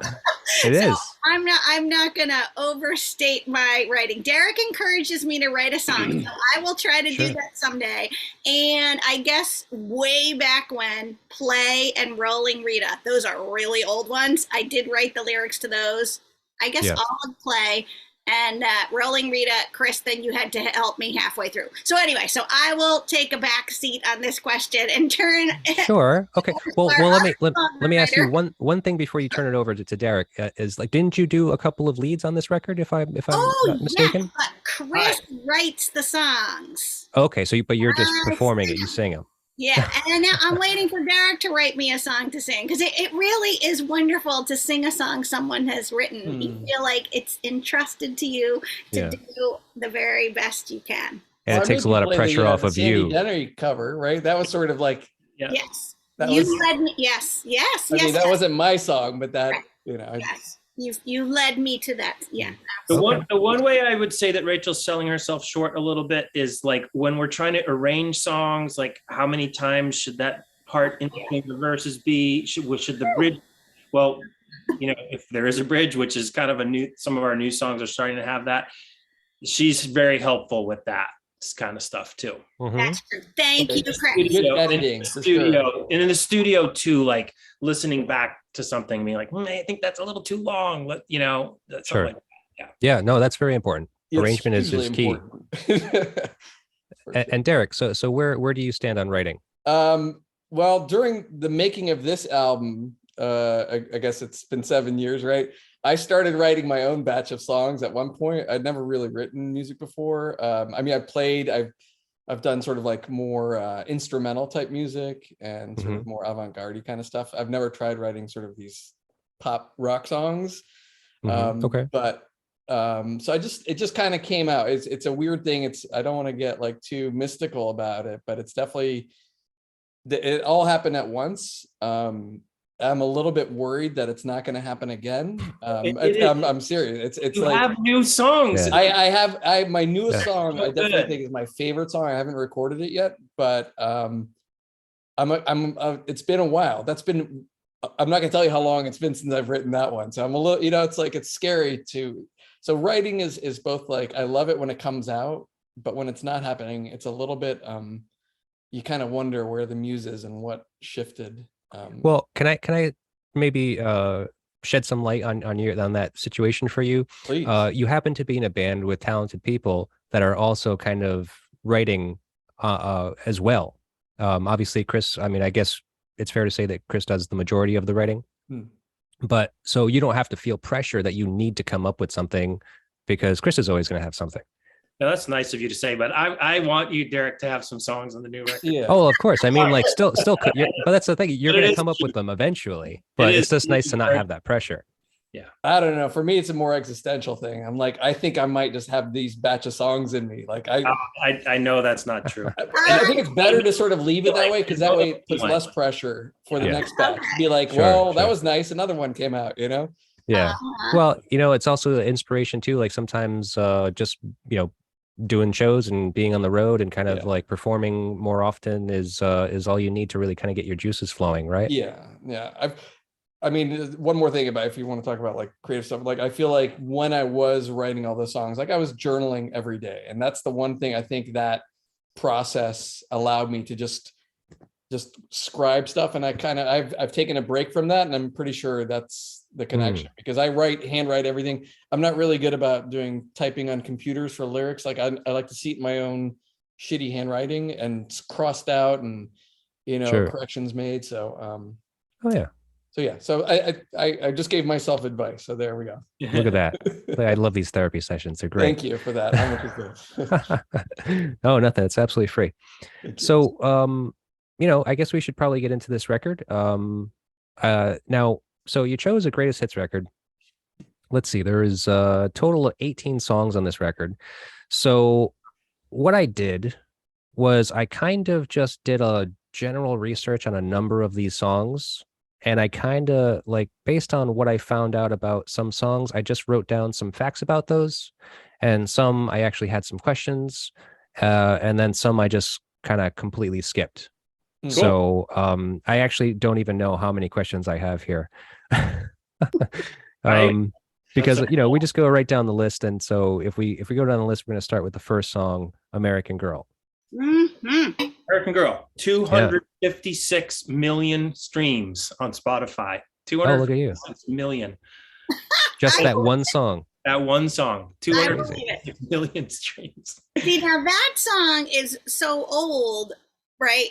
It is. I'm not gonna overstate my writing. Derek encourages me to write a song, so I will try to do that someday. And I guess way back when, Play and Rolling Rita, those are really old ones. I did write the lyrics to those. I guess all of Play. And Rolling Rita, Chris, then you had to help me halfway through. So anyway, so I will take a back seat on this question and turn. Sure. Okay. Well, let me ask you one thing before you turn it over to Derek. Is like, didn't you do a couple of leads on this record? If I'm not mistaken. Yes, but Chris writes the songs. Okay, so but you're just performing it. You sing them. Yeah, and now I'm waiting for Derek to write me a song to sing, because it really is wonderful to sing a song someone has written. You feel like it's entrusted to you to do the very best you can. And it takes a lot of pressure off of you. Dennery cover, right? That was sort of like yes. You led me. Yes. I mean, that wasn't my song, but that Yes. You led me to that. Yeah. The one way I would say that Rachel's selling herself short a little bit is like when we're trying to arrange songs, like how many times should that part in between the verses be? Should the bridge? Well, you know, if there is a bridge, which is kind of some of our new songs are starting to have that. She's very helpful with that kind of stuff too. That's true. Thank you, Chris. Good editing. And in the studio too, like listening back to something and being like, I think that's a little too long. You know, sure. Like yeah. No, that's very important. Arrangement is key. And Derek, so where do you stand on writing? Well, during the making of this album, I guess it's been 7 years, right? I started writing my own batch of songs at one point. I'd never really written music before. I mean, I've done sort of like more instrumental type music and sort of more avant-garde kind of stuff. I've never tried writing sort of these pop rock songs. Okay. But so it just kind of came out. It's a weird thing. I don't want to get like too mystical about it, but it's definitely, it all happened at once. I'm a little bit worried that it's not going to happen again. I'm serious. It's you like have new songs. Yeah. I have my newest song. So I definitely good. think is my favorite song. I haven't recorded it yet, but it's been a while. I'm not gonna tell you how long it's been since I've written that one. So I'm a little, it's like, it's scary to, so writing is both like, I love it when it comes out, but when it's not happening, it's a little bit, you kind of wonder where the muse is and what shifted. Well, can I maybe shed some light on that situation for you? Please. You happen to be in a band with talented people that are also kind of writing as well. Obviously, Chris, I mean, I guess it's fair to say that Chris does the majority of the writing. But so you don't have to feel pressure that you need to come up with something, because Chris is always going to have something. No, that's nice of you to say, but I want you, Derek, to have some songs on the new record. Yeah. Oh, of course. I mean, like, still, but that's the thing. You're going to come up with them eventually. But it's just nice to not have that pressure. Yeah. I don't know. For me, it's a more existential thing. I'm like, I think I might just have these batch of songs in me. Like I know that's not true. I think it's better to sort of leave it that way, because that way it puts less pressure for the next batch. Be like, that was nice. Another one came out, Yeah. Well, it's also the inspiration too. Like sometimes just, doing shows and being on the road and kind of like performing more often is all you need to really kind of get your juices flowing, right? Yeah. I mean, one more thing about, if you want to talk about like creative stuff, like I feel like when I was writing all those songs, like I was journaling every day. And that's the one thing I think that process allowed me to just scribe stuff. And I've taken a break from that. And I'm pretty sure that's the connection, because I handwrite everything. I'm not really good about doing typing on computers for lyrics. Like I like to see it in my own shitty handwriting, and it's crossed out and, corrections made. So, So I just gave myself advice. So there we go. Look at that. I love these therapy sessions. They're great. Thank you for that. How much is this? Oh, nothing. It's absolutely free. So, I guess we should probably get into this record. Now, so you chose a greatest hits record. Let's see. There is a total of 18 songs on this record. So what I did was I kind of just did a general research on a number of these songs. And I kind of like, based on what I found out about some songs, I just wrote down some facts about those. And some I actually had some questions. And then some I just kind of completely skipped. Cool. So I actually don't even know how many questions I have here. Because, we just go right down the list. And so if we go down the list, we're going to start with the first song, American Girl. Mm-hmm. American Girl, 256 million streams on Spotify. 256 million. Just that one song. That one song, 256 million streams. See, now that song is so old, right?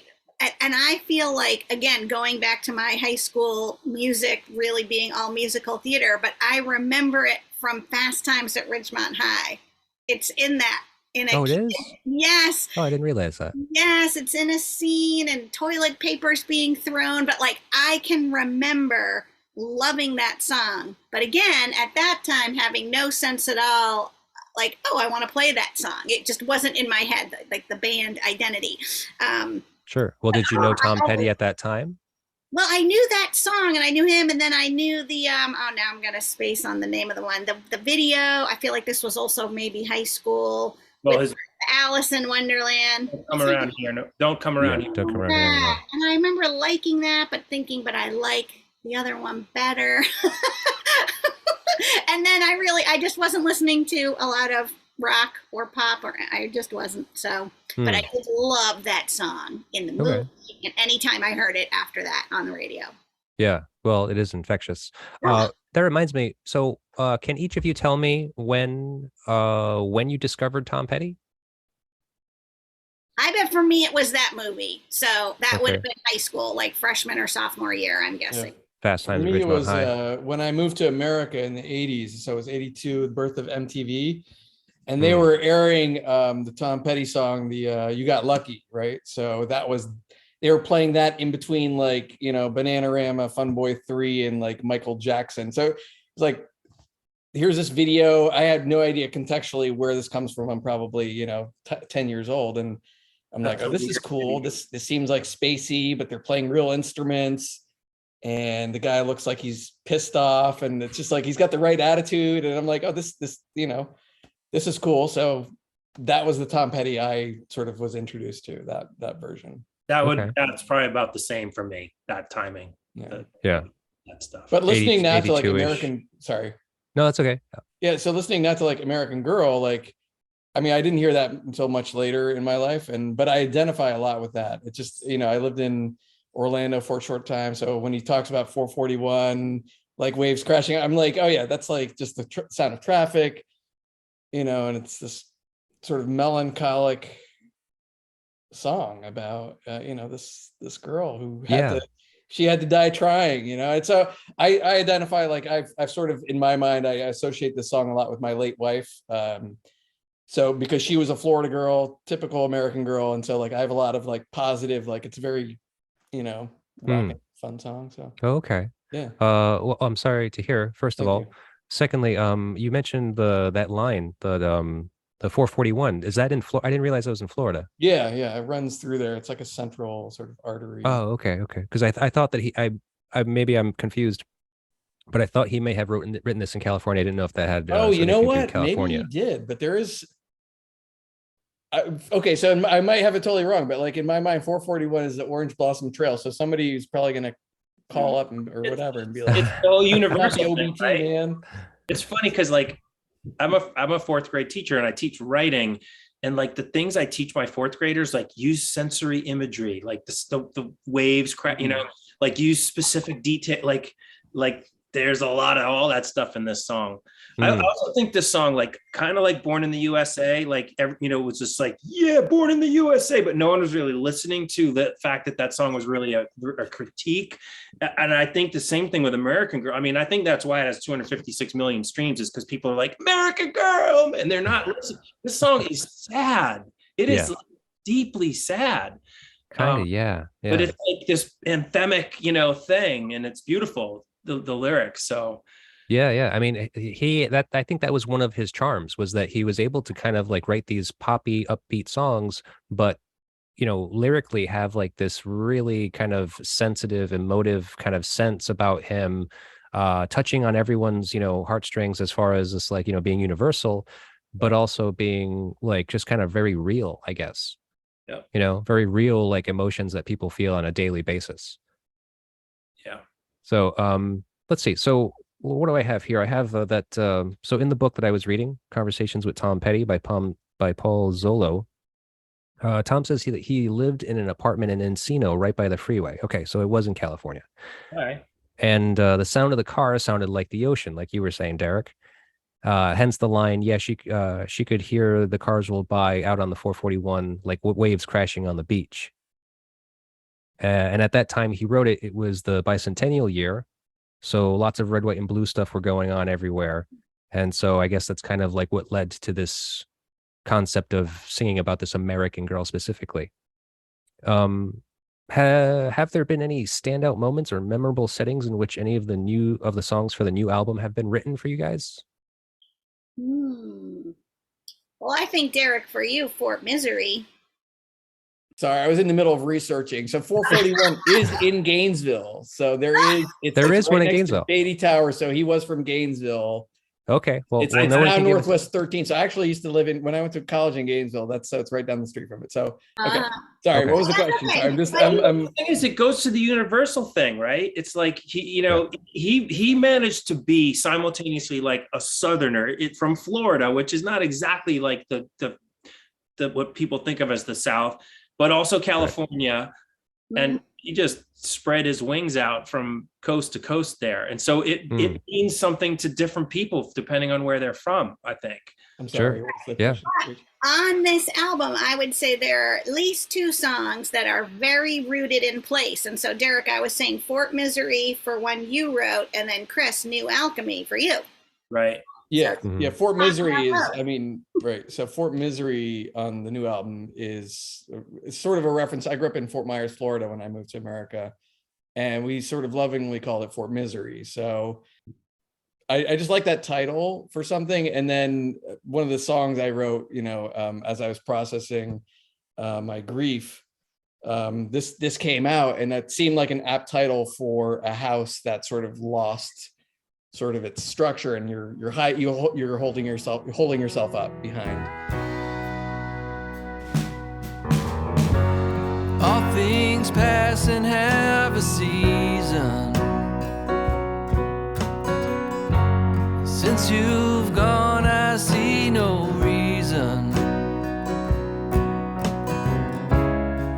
And I feel like, again, going back to my high school music really being all musical theater, but I remember it from Fast Times at Ridgemont High. It's in that. Oh, it is? Yes. Oh, I didn't realize that. Yes, it's in a scene and toilet paper's being thrown, but like I can remember loving that song. But again, at that time, having no sense at all, like, oh, I want to play that song. It just wasn't in my head, like the band identity. Sure. Well, did you know Tom Petty at that time? Well, I knew that song and I knew him, and then I knew the now I'm gonna space on the name of the one. The video, I feel like this was also maybe high school. Well, Alice in Wonderland. Don't come around here. No, don't come around here. Don't come around here. And I remember liking that, but thinking, but I like the other one better. And then I just wasn't listening to a lot of rock or pop, or I just wasn't. So, but I did love that song in the movie, and anytime I heard it after that on the radio. Yeah, well, it is infectious. That reminds me. So, can each of you tell me when you discovered Tom Petty? I bet for me it was that movie. So that would have been high school, like freshman or sophomore year, I'm guessing. Yeah. Fast Times at Ridgemont High. When I moved to America in the 80s. So it was 82, the birth of MTV. And they were airing the Tom Petty song, the You Got Lucky, right? So they were playing that in between, like, Bananarama, Fun Boy 3, and like Michael Jackson. So it's like, here's this video. I had no idea contextually where this comes from. I'm probably, 10 years old. And I'm like, oh, this is cool. This seems like spacey, but they're playing real instruments. and the guy looks like he's pissed off, and it's just like he's got the right attitude, and I'm like, oh, this this is cool. So that was the Tom Petty I sort of was introduced to, that version. That's probably about the same for me, that timing. Yeah. That stuff. But listening now to like 82-ish. American, sorry. No, that's okay. Yeah, so listening now to like American Girl, like, I mean, I didn't hear that until much later in my life, but I identify a lot with that. It just, I lived in Orlando for a short time, so when he talks about 441, like waves crashing, I'm like, oh yeah, that's like just the sound of traffic, and it's this sort of melancholic song about this girl who had to die trying, and so I identify, like, I've sort of, in my mind, I associate this song a lot with my late wife, so because she was a Florida girl, typical American girl, and so like I have a lot of like positive, like it's very rockin', fun song. So okay. Yeah. Well, I'm sorry to hear, first of Thank all. you. Secondly, you mentioned that line, the 441. Is that in Florida? I didn't realize that was in Florida. Yeah, it runs through there. It's like a central sort of artery. Oh, okay. Because I thought that I maybe I'm confused, but I thought he may have written this in California. I didn't know if that had you know something to do with what? Maybe California. he did, but there is. Okay, so I might have it totally wrong, but like in my mind, 441 is the Orange Blossom Trail. So somebody who's probably going to call up or whatever and be like, it's so universal, OBT, right? man. It's funny because like I'm a fourth grade teacher, and I teach writing, and like the things I teach my fourth graders, like use sensory imagery, like the waves, like use specific detail, like there's a lot of all that stuff in this song. I also think this song, like kind of like Born in the USA, like it was just like, yeah, Born in the USA, but no one was really listening to the fact that song was really a critique. And I think the same thing with American Girl. I mean, I think that's why it has 256 million streams, is because people are like, American Girl, and they're not listening. This song is sad. It is like deeply sad. Kind of, yeah. But it's like this anthemic, thing, and it's beautiful, the lyrics. So yeah. I mean, I think that was one of his charms, was that he was able to kind of like write these poppy, upbeat songs, but lyrically have like this really kind of sensitive, emotive kind of sense about him, touching on everyone's heartstrings, as far as this, like, being universal, but also being like just kind of very real, I guess. Yeah. Very real, like emotions that people feel on a daily basis. Yeah. So let's see. So what do I have here? I have so in the book that I was reading, Conversations with Tom Petty by Paul Zollo, Tom says that he lived in an apartment in Encino right by the freeway. Okay, so it was in California. All right. And the sound of the car sounded like the ocean, like you were saying, Derek. Hence the line, she could hear the cars roll by out on the 441, like waves crashing on the beach. And at that time he wrote it, it was the bicentennial year. So lots of red, white, and blue stuff were going on everywhere. And so I guess that's kind of like what led to this concept of singing about this American girl specifically. Have there been any standout moments or memorable settings in which any of the songs for the new album have been written for you guys? Well, I think, Derek, for you, Fort Misery. Sorry, I was in the middle of researching. So 441 is in Gainesville. So there is one right in Gainesville. Beatty Tower. So he was from Gainesville. Okay. Well, it's now Northwest 13. So I actually used to live when I went to college in Gainesville. So it's right down the street from it. So okay. Sorry, okay. What was the question? Okay. Sorry, the thing is, it goes to the universal thing, right? It's like he managed to be simultaneously like a Southerner from Florida, which is not exactly like the what people think of as the South, but also California, and he just spread his wings out from coast to coast there. And so it means something to different people depending on where they're from, I think. I'm sorry. Sure. Yeah. On this album, I would say there are at least two songs that are very rooted in place. And so, Derek, I was saying Fort Misery for one you wrote, and then Chris, New Alchemy for you. Right. Yeah. Yeah. Fort Misery is, right. So Fort Misery on the new album is sort of a reference. I grew up in Fort Myers, Florida when I moved to America, and we sort of lovingly called it Fort Misery. So I just like that title for something. And then one of the songs I wrote, as I was processing my grief, this came out, and that seemed like an apt title for a house that sort of lost sort of its structure, and you're holding yourself up behind. All things pass and have a season. Since you've gone, I see no reason.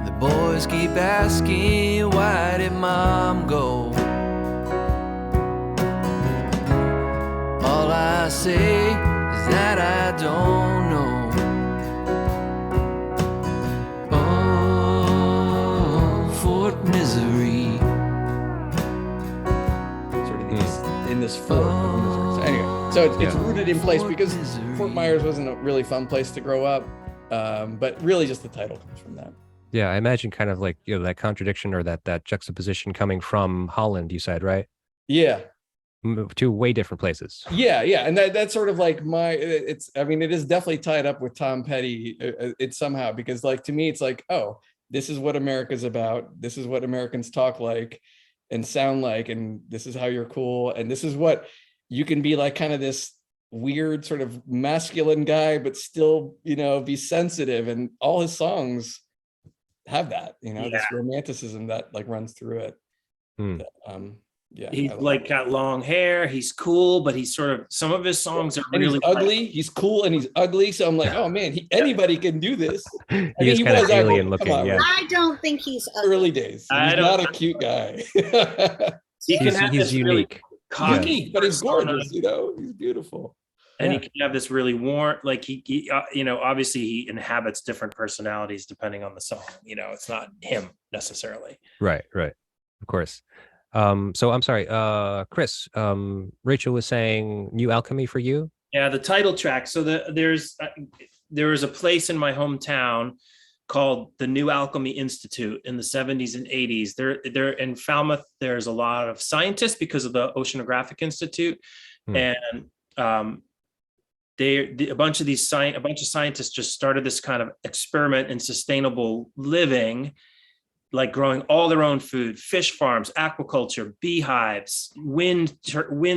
The boys keep asking, why did Mom go? All I say is that I don't know. Misery. Sort of in this fort. So anyway, so it's rooted in place because Fort Myers wasn't a really fun place to grow up, but really just the title comes from that. Yeah, I imagine kind of like, you know, that contradiction or that juxtaposition coming from Holland, you said, right? Yeah. Two way different places. Yeah, and that's sort of like it is definitely tied up with Tom Petty. It's somehow, because like to me, it's like, oh, this is what America's about. This is what Americans talk like and sound like, and this is how you're cool. And this is what you can be, like kind of this weird sort of masculine guy, but still, you know, be sensitive. And all his songs have that, you know, this romanticism that like runs through it. He's like got long hair. He's cool, but he's sort of, some of his songs are really ugly. He's cool and he's ugly. So I'm like, oh man, anybody can do this. He is kind of alien looking. Yeah. I don't think he's ugly. Early days. He's not a cute guy. He's unique. Really cocky, but he's gorgeous. You know, he's beautiful. And he can have this really warm, like he you know, obviously he inhabits different personalities depending on the song. You know, it's not him necessarily. Right. Of course. So I'm sorry, Chris, Rachel was saying New Alchemy for you. Yeah, the title track. So there was a place in my hometown called the New Alchemy Institute in the 70s and 80s. There in Falmouth, there's a lot of scientists because of the Oceanographic Institute, and a bunch of scientists just started this kind of experiment in sustainable living, like growing all their own food, fish farms, aquaculture, beehives,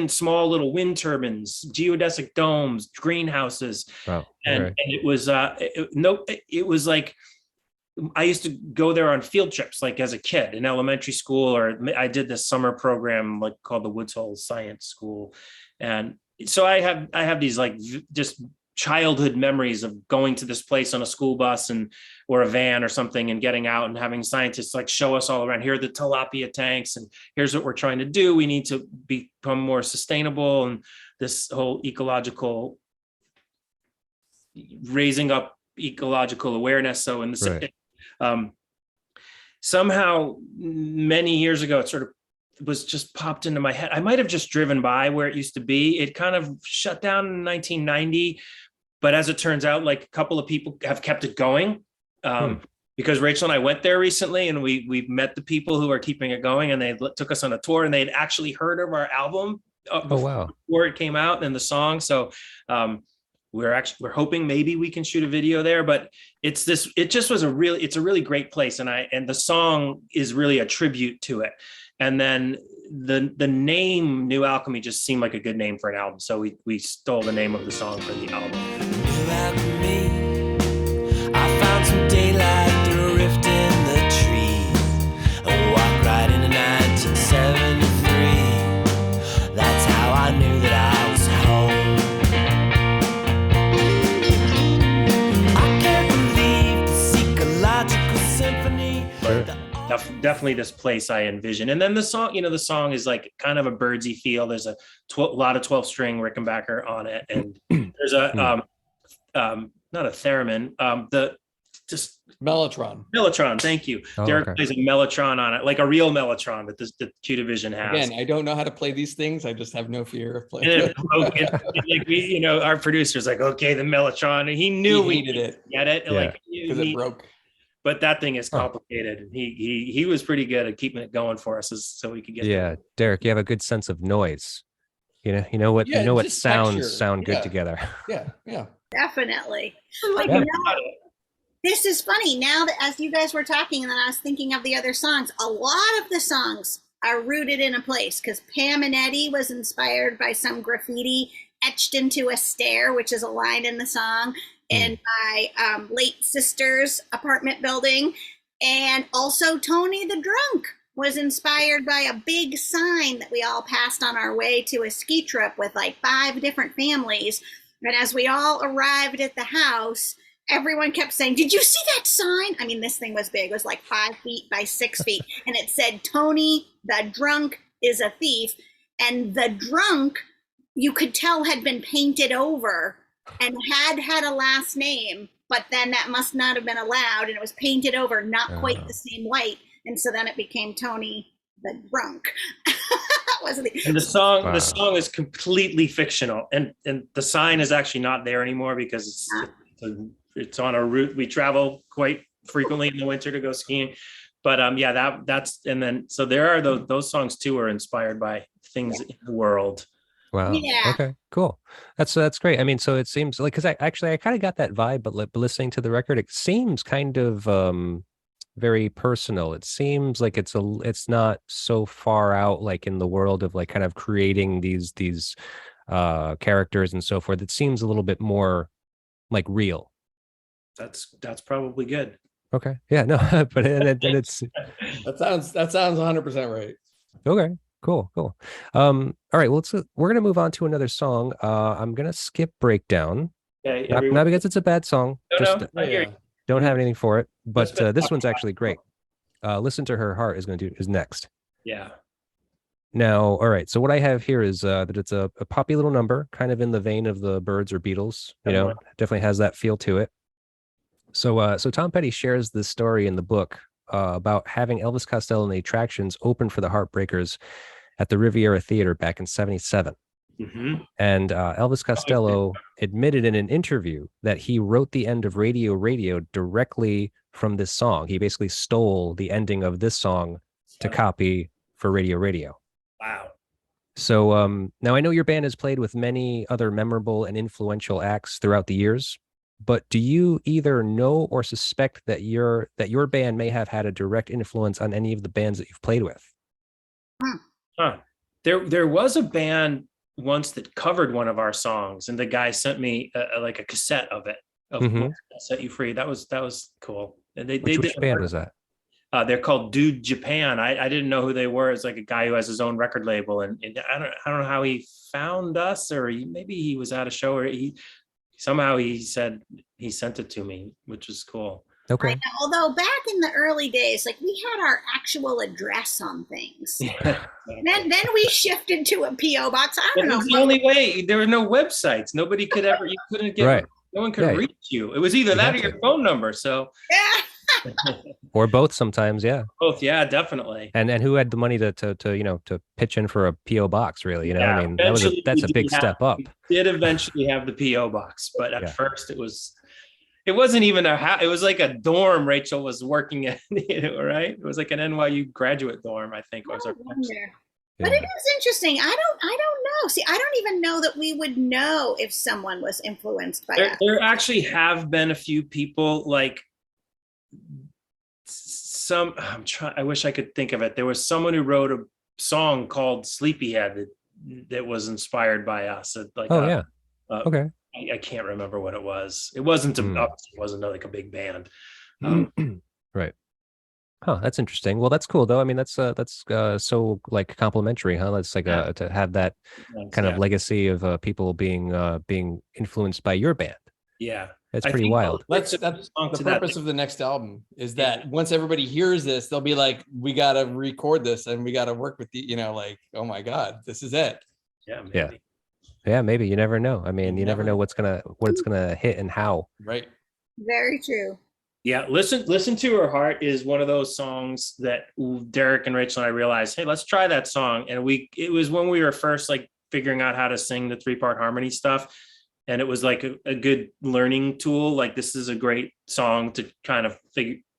small little wind turbines, geodesic domes, greenhouses. Wow. And it was it was like, I used to go there on field trips, like as a kid in elementary school, or I did this summer program like called the Woods Hole Science School. And so I have these like just childhood memories of going to this place on a school bus or a van or something, and getting out and having scientists like show us all around. Here are the tilapia tanks, and here's what we're trying to do. We need to become more sustainable, and this whole ecological, raising up ecological awareness. So in the somehow many years ago, it sort of was just popped into my head. I might have just driven by where it used to be. It kind of shut down in 1990. But as it turns out, like a couple of people have kept it going, because Rachel and I went there recently, and we met the people who are keeping it going, and they took us on a tour, and they had actually heard of our album before it came out and the song. So we're hoping maybe we can shoot a video there. But it's a really great place, and the song is really a tribute to it. And then the name New Alchemy just seemed like a good name for an album. So we stole the name of the song for the album. New Alchemy, I found some daylight through a rift in the trees. I walked right into 1973. That's how I knew that I was home. I can't believe the ecological symphony. Definitely this place I envision. And then the song is like kind of a birdsy feel. There's a lot of 12-string Rickenbacker on it, and there's a not a theremin, just Mellotron. Thank you. Derek plays a Mellotron on it, like a real Mellotron that the Q Division has. Again, I don't know how to play these things. I just have no fear of playing. Like our producer's like, okay, the Mellotron, and he knew we needed it. Get it? Like because it broke. But that thing is complicated, and he was pretty good at keeping it going for us, so we could get. Yeah, Derek, you have a good sense of noise. You know what sounds sound good together. Yeah. Definitely. Like, This is funny now that as you guys were talking, and then I was thinking of the other songs. A lot of the songs are rooted in a place because Pam and Eddie was inspired by some graffiti etched into a stair, which is a line in the song, and my late sister's apartment building. And also Tony the Drunk was inspired by a big sign that we all passed on our way to a ski trip with like 5 different families. And as we all arrived at the house, everyone kept saying, "Did you see that sign?" I mean, this thing was big. It was like 5 feet by 6 feet. And it said, "Tony the Drunk is a thief." And the drunk, you could tell, had been painted over and had a last name, but then that must not have been allowed. And it was painted over, not quite the same white. And so then it became Tony the Drunk. And the song is completely fictional. And the sign is actually not there anymore because it's on a route we travel quite frequently in the winter to go skiing. But that's and then so there are those songs too are inspired by things in the world. Wow. Yeah. Okay, cool. That's great. I mean, so it seems like, because I kind of got that vibe, but listening to the record, it seems kind of very personal. It seems like it's not so far out, like in the world of like kind of creating these characters and so forth. It seems a little bit more like real. That's probably good. Okay. Yeah. No. But it's that sounds 100% right. okay. Cool. All right. Well, we're gonna move on to another song. I'm gonna skip Breakdown. Okay. Not because it's a bad song. No, I hear you. Don't have anything for it. But this one's actually great. Listen to Her Heart is next. Yeah. Now, all right. So what I have here is that it's a poppy little number, kind of in the vein of the Byrds or Beatles. You know, definitely has that feel to it. So Tom Petty shares this story in the book about having Elvis Costello and the Attractions open for the Heartbreakers at the Riviera Theater back in '77. And Elvis Costello admitted in an interview that he wrote the end of Radio directly from this song. He basically stole the ending of this song to copy for Radio. Wow. So now I know your band has played with many other memorable and influential acts throughout the years, but do you either know or suspect that your band may have had a direct influence on any of the bands that you've played with? There was a band once that covered one of our songs, and the guy sent me a cassette of it. Set You Free. That was cool. And which band was that? They're called Dude Japan. I didn't know who they were. It's like a guy who has his own record label, and I don't know how he found us, or maybe he was at a show, or he said he sent it to me, which was cool. Okay. Although back in the early days, like we had our actual address on things. Yeah. Then we shifted to a PO box. I don't know. The only way, there were no websites. Nobody could ever. You couldn't get. Right. No one could reach you. It was either that or your phone number. So. Yeah. Or both sometimes, yeah. Both, yeah, definitely. And who had the money to pitch in for a PO box, really? I mean, that's a big step up. Did eventually have the PO box, but at first it wasn't even it was like a dorm Rachel was working in, right? It was like an NYU graduate dorm, I think. Was our But it is interesting. I don't know. See, I don't even know that we would know if someone was influenced by us. There actually have been a few people like I wish I could think of it. There was someone who wrote a song called Sleepyhead that was inspired by us. Okay. I can't remember what it was. It wasn't like a big band. Right. Oh, that's interesting. Well, that's cool though. I mean, that's so like complimentary, huh? That's like to have that kind of legacy of people being influenced by your band. Yeah. It's pretty wild. That's the purpose of the next album, is that once everybody hears this, they'll be like, we got to record this and we got to work with like, oh my God, this is it. Yeah. Maybe. Yeah. Maybe. You never know. I mean, you never know what it's going to hit and how. Right. Very true. Yeah. Listen to Her Heart is one of those songs that Derek and Rachel and I realized, hey, let's try that song. And it was when we were first like figuring out how to sing the 3-part harmony stuff. And it was like a good learning tool. Like, this is a great song to kind of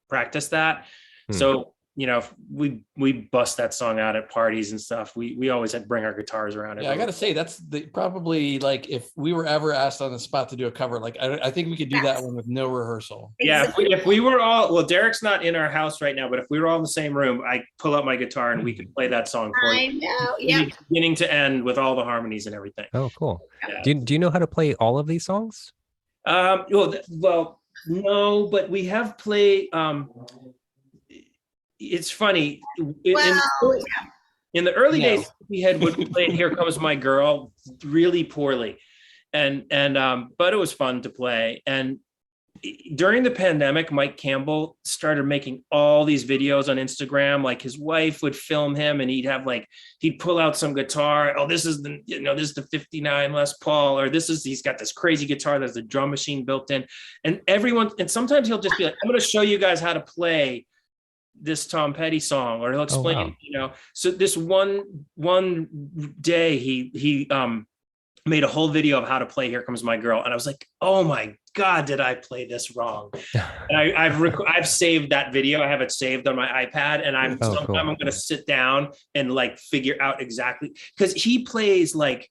practice that. So we bust that song out at parties and stuff. We always had to bring our guitars around. Yeah, I gotta say that's probably like if we were ever asked on the spot to do a cover, like I think we could do that one with no rehearsal. Yeah, if we were all, well, Derek's not in our house right now, but if we were all in the same room, I pull out my guitar and we could play that song for you. I know. Yeah. Beginning to end with all the harmonies and everything. Oh, cool. Yeah. Do you know how to play all of these songs? Well, no, but we have played. It's funny. In the early days, we would play "Here Comes My Girl" really poorly, but it was fun to play. And during the pandemic, Mike Campbell started making all these videos on Instagram. Like his wife would film him, and he'd pull out some guitar. Oh, this is the 59 Les Paul, or he's got this crazy guitar that's a drum machine built in, and sometimes he'll just be like, "I'm going to show you guys how to play this Tom Petty song," or he'll explain, So this one day he made a whole video of how to play "Here Comes My Girl," and I was like, "Oh my God, did I play this wrong?" And I've saved that video. I have it saved on my iPad, and I'm going to sit down and like figure out exactly, because he plays like.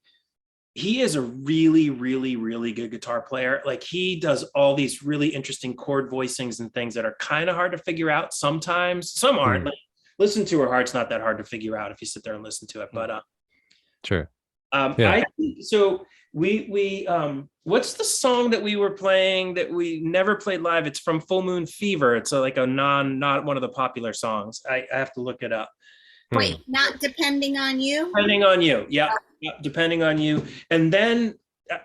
He is a really, really, really good guitar player. Like he does all these really interesting chord voicings and things that are kind of hard to figure out sometimes. Some aren't. Like, Listen to Her Heart's not that hard to figure out if you sit there and listen to it. But sure. I think so. We what's the song that we were playing that we never played live? It's from Full Moon Fever. It's not one of the popular songs. I have to look it up. Wait, not Depending on You? Depending on You. Yeah. Depending on You. And then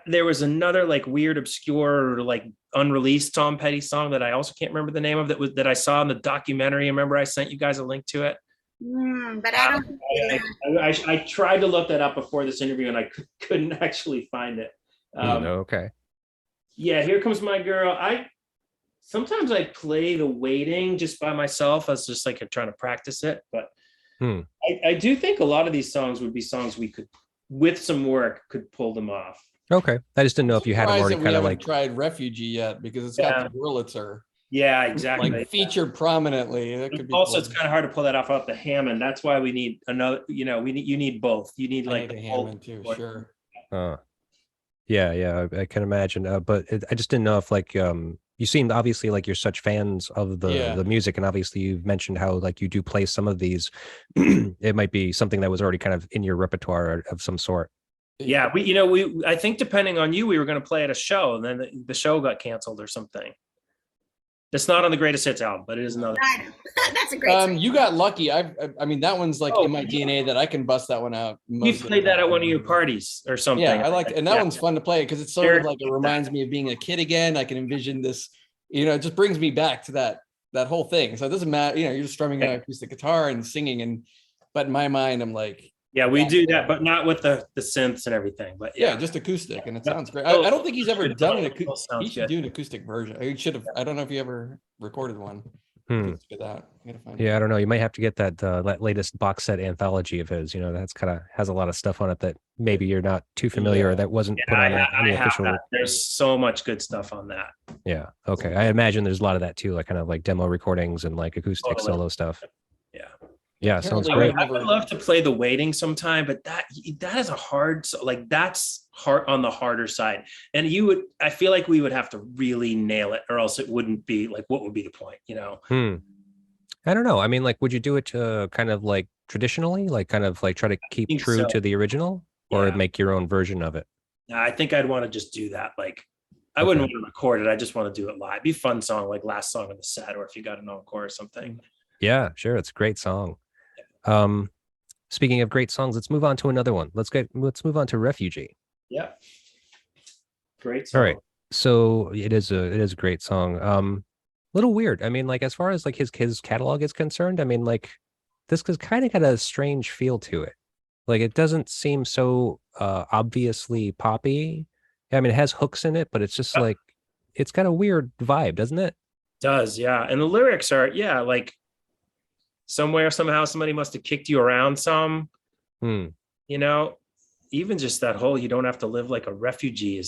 there was another like weird, obscure, like unreleased Tom Petty song that I also can't remember the name of, that I saw in the documentary. Remember I sent you guys a link to it? But I don't. I tried to look that up before this interview and I couldn't actually find it. Okay. Yeah, Here Comes My Girl. Sometimes I play The Waiting just by myself. I was just like trying to practice it, but I do think a lot of these songs would be songs we could, with some work, could pull them off. Okay. I just didn't know if you had them already kind of like tried Refugee yet, because it's got the Wurlitzer. Yeah, exactly. Like featured prominently. That could be also, it's kind of hard to pull that off the Hammond. That's why we need another. You need both. You need like the Hammond too. Sure. Yeah, I can imagine. But I just didn't know if like you seemed obviously like you're such fans of the music, and obviously you've mentioned how like you do play some of these. It might be something that was already kind of in your repertoire of some sort. Yeah, I think Depending on You, we were going to play at a show, and then the show got canceled or something. It's not on the Greatest Hits album, but it is another. That's a great song. You got lucky. I mean, that one's like in my DNA that I can bust that one out. You played that at one of your parties or something. Yeah, I like it. And that one's fun to play because it's sort of like, it reminds me of being a kid again. I can envision this, it just brings me back to that whole thing. So it doesn't matter, you're just strumming an acoustic guitar and singing, but in my mind, I'm like, yeah, we do that, but not with the synths and everything. But yeah, just acoustic, and it sounds great. I don't think he's ever done an acoustic. He should do an acoustic version. He should have. I don't know if he ever recorded one. Get that. I don't know. You might have to get that latest box set anthology of his. That's kind of has a lot of stuff on it that maybe you're not too familiar or that wasn't put on any official. There's so much good stuff on that. Yeah. Okay. I imagine there's a lot of that too, like kind of like demo recordings and like acoustic solo stuff. Yeah. Yeah, sounds great. I would love to play The Waiting sometime, but that is a hard, like that's hard on the harder side. And I feel like we would have to really nail it, or else it wouldn't be like, what would be the point, I don't know. I mean, like, would you do it kind of like traditionally, like kind of like try to keep true to the original, or make your own version of it? I think I'd want to just do that. Like, I wouldn't want to record it. I just want to do it live. It'd be a fun song, like last song of the set, or if you got an encore or something. Yeah, sure. It's a great song. Speaking of great songs, let's move on to another one. Let's move on to Refugee. Yeah. Great song. All right. So it is a great song. Little weird. I mean, like as far as like his catalog is concerned, I mean, like this has kind of got a strange feel to it. Like it doesn't seem so obviously poppy. I mean, it has hooks in it, but it's just like it's got a weird vibe, doesn't it? It does, yeah. And the lyrics are, like somewhere, somehow, somebody must have kicked you around some. Even just that whole, you don't have to live like a refugee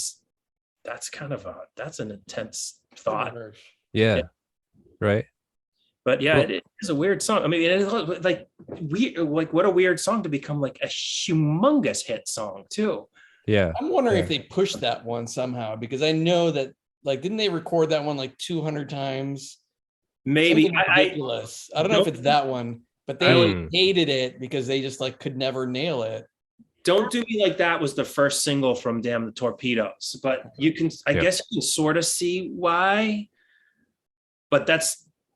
that's an intense thought. Yeah. Right. But yeah, Well- it is a weird song. I mean, it is like what a weird song to become like a humongous hit song too. Yeah. I'm wondering Yeah. if they pushed that one somehow, because I know that, like, didn't they record that one like 200 times? Maybe Something ridiculous. I don't know if it's that one, but they hated it because they just like could never nail it. Don't Do Me Like That was the first single from Damn the Torpedoes, but you can, I guess you can sort of see why, but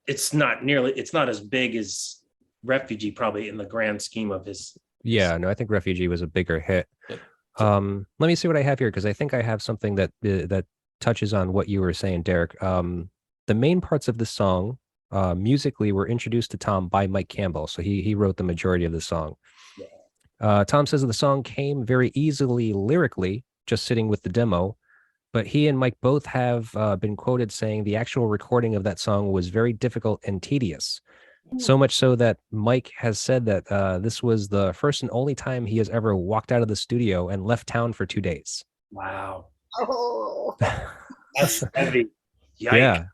it's not as big as Refugee probably in the grand scheme of his. Yeah, no, I think Refugee was a bigger hit. Let me see what I have here, because I think I have something that that touches on what you were saying, Derek. The main parts of the song, musically, were introduced to Tom by Mike Campbell, so he wrote the majority of the song. Tom says that the song came very easily lyrically, just sitting with the demo, but he and Mike both have been quoted saying the actual recording of that song was very difficult and tedious. So much so that Mike has said that this was the first and only time he has ever walked out of the studio and left town for 2 days. Wow. Oh, That's heavy. Yikes. Yeah,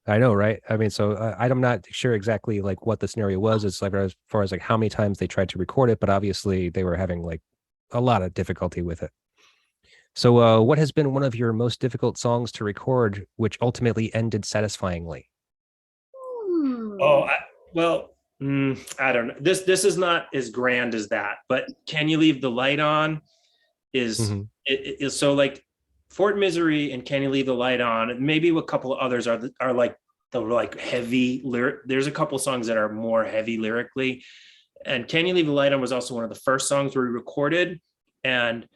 I know, right? I mean, so I'm not sure exactly like what the scenario was. It's like as far as like how many times they tried to record it, but obviously they were having like a lot of difficulty with it. So what has been one of your most difficult songs to record, which ultimately ended satisfyingly? Oh, I don't know. This is not as grand as that, but Can You Leave the Light On is so like Fort Misery and Can You Leave the Light On, and maybe a couple of others are like the like heavy lyric. There's a couple of songs that are more heavy lyrically, and Can You Leave the Light On was also one of the first songs we recorded, and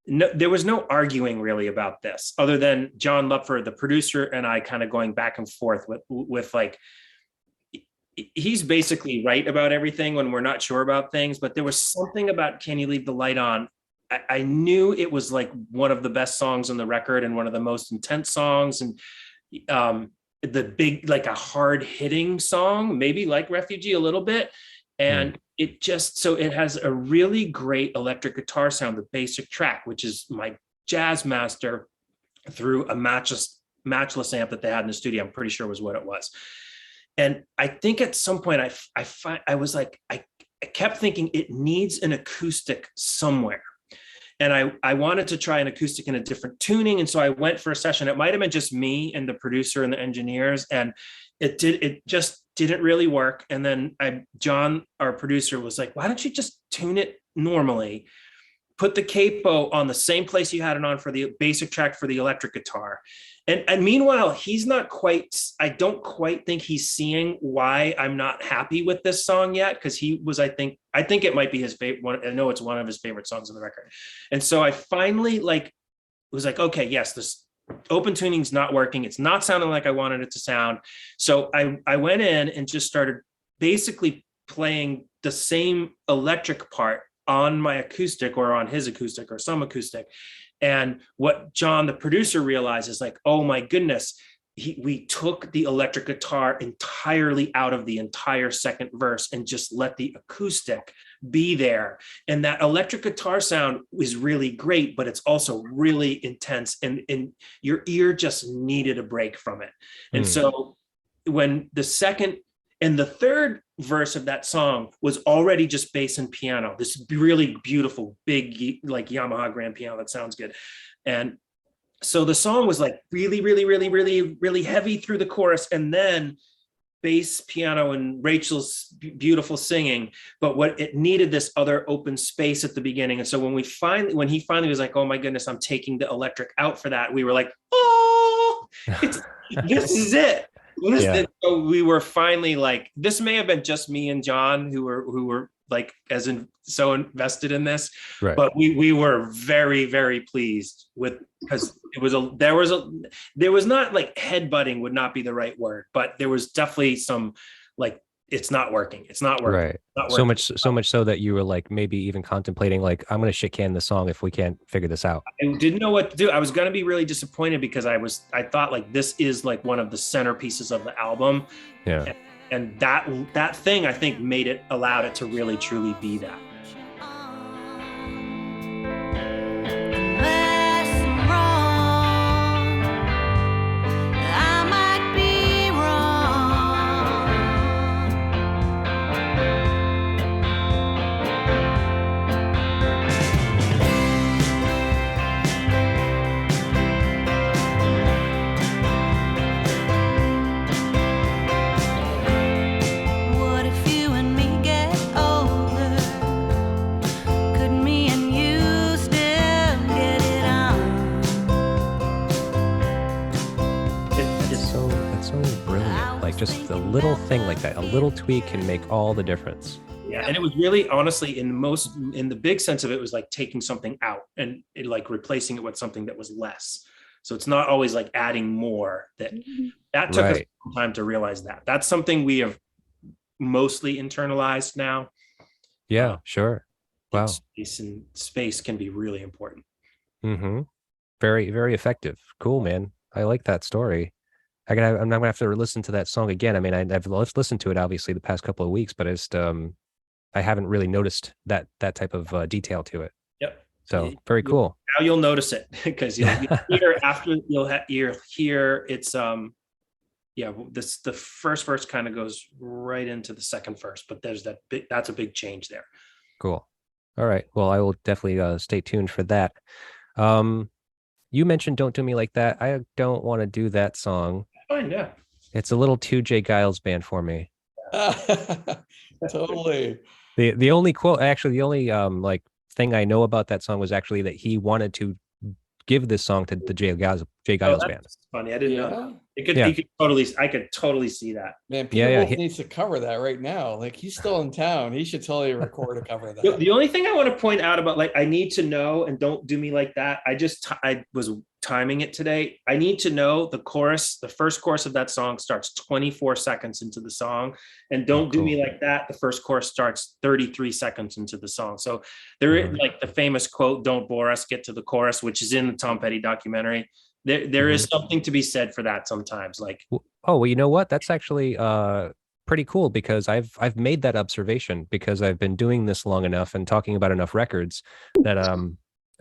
there was no arguing really about this, other than John Lupfer, the producer, and I kind of going back and forth with like, he's basically right about everything when we're not sure about things, but there was something about Can You Leave the Light On. I knew it was like one of the best songs on the record and one of the most intense songs, and the big, like a hard hitting song, maybe like Refugee a little bit. And it just, so it has a really great electric guitar sound, the basic track, which is my Jazz Master through a matchless amp that they had in the studio. I'm pretty sure was what it was. And I think at some point I kept thinking it needs an acoustic somewhere. And I wanted to try an acoustic in a different tuning. And so I went for a session. It might've been just me and the producer and the engineers. And it just didn't really work. And then John, our producer, was like, why don't you just tune it normally? Put the capo on the same place you had it on for the basic track for the electric guitar. And meanwhile, he's not quite, I don't quite think he's seeing why I'm not happy with this song yet. Cause he was, I think it might be his favorite one. I know it's one of his favorite songs on the record. And so I finally was like, okay, yes, this open tuning's not working. It's not sounding like I wanted it to sound. So I went in and just started basically playing the same electric part on my acoustic or on his acoustic or some acoustic. And what John, the producer, realized is like, oh my goodness, we took the electric guitar entirely out of the entire second verse and just let the acoustic be there. And that electric guitar sound is really great, but it's also really intense, and your ear just needed a break from it. And so when the second and the third verse of that song was already just bass and piano, this really beautiful, big, like Yamaha grand piano that sounds good. And so the song was like really, really, really, really, really heavy through the chorus, and then bass, piano, and Rachel's beautiful singing. But what it needed this other open space at the beginning. And so when he finally was like, oh my goodness, I'm taking the electric out for that, we were like, oh, this is it. So we were finally like, this may have been just me and John who were like so invested in this, right. But we were very, very pleased with, because there was not like headbutting would not be the right word, but there was definitely some like, it's not working. Right. Not working. So much so that you were like maybe even contemplating like, I'm going to shit can the song if we can't figure this out. I didn't know what to do. I was going to be really disappointed because I thought like this is like one of the centerpieces of the album. Yeah. And that thing I think allowed it to really truly be that. Like just a little thing like that, a little tweak can make all the difference. Yeah, and it was really, honestly, in the big sense of it, was like taking something out and like replacing it with something that was less. So it's not always like adding more. That took us some time to realize that. That's something we have mostly internalized now. Yeah, sure. Wow. Space can be really important. Very, very effective. Cool, man. I like that story. I'm not gonna have to listen to that song again. I mean, I've listened to it obviously the past couple of weeks, but it's I haven't really noticed that type of detail to it. Yep. So very cool. Now you'll notice it because you'll hear after you'll hear it's the first verse kind of goes right into the second verse, but there's that's a big change there. Cool. All right. Well, I will definitely stay tuned for that. You mentioned "Don't Do Me Like That." I don't want to do that song. Fine, yeah. It's a little too Jay Giles band for me. Totally. The only quote, actually, the only like thing I know about that song was actually that he wanted to give this song to the Jay Giles band. Funny, I didn't know. I could totally see that. Man, Peter Wolf needs to cover that right now. Like, he's still in town. He should totally record a cover of that. The only thing I want to point out about, like, I need to know, and "Don't Do Me Like That," I was timing it today. I need to know the chorus. The first chorus of that song starts 24 seconds into the song, and "Don't Do Me Like That," the first chorus starts 33 seconds into the song. So there is like the famous quote, "Don't bore us, get to the chorus," which is in the Tom Petty documentary. There is something to be said for that sometimes. Like, oh, well, you know what? That's actually pretty cool, because I've made that observation, because I've been doing this long enough and talking about enough records that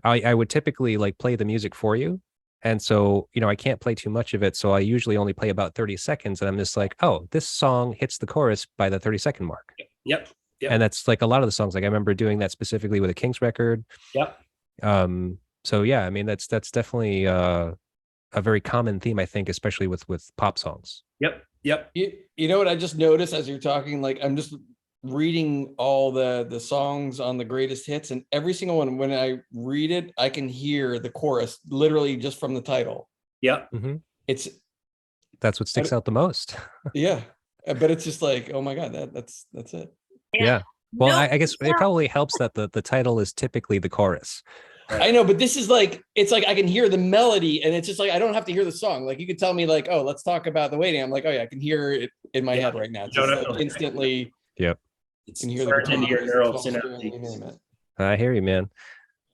I would typically like play the music for you. And so, I can't play too much of it. So I usually only play about 30 seconds. And I'm just like, oh, this song hits the chorus by the 30-second mark. Yep. And that's like a lot of the songs. Like I remember doing that specifically with a Kings record. Yep. So yeah, I mean, that's definitely a very common theme, I think, especially with pop songs. Yep. You know what I just noticed as you're talking? Like, I'm just reading all the songs on the greatest hits, and every single one, when I read it, I can hear the chorus literally just from the title. Yep. That's what sticks out the most. Yeah, but it's just like, oh my god, that's it. Yeah. Well, I guess it probably helps that the title is typically the chorus. I know, but this is like, it's like I can hear the melody, and it's just like I don't have to hear the song. Like, you could tell me like, oh, let's talk about The Waiting. I'm like, oh yeah, I can hear it in my head right now. Just like instantly. Yep. You can hear the I hear you, man.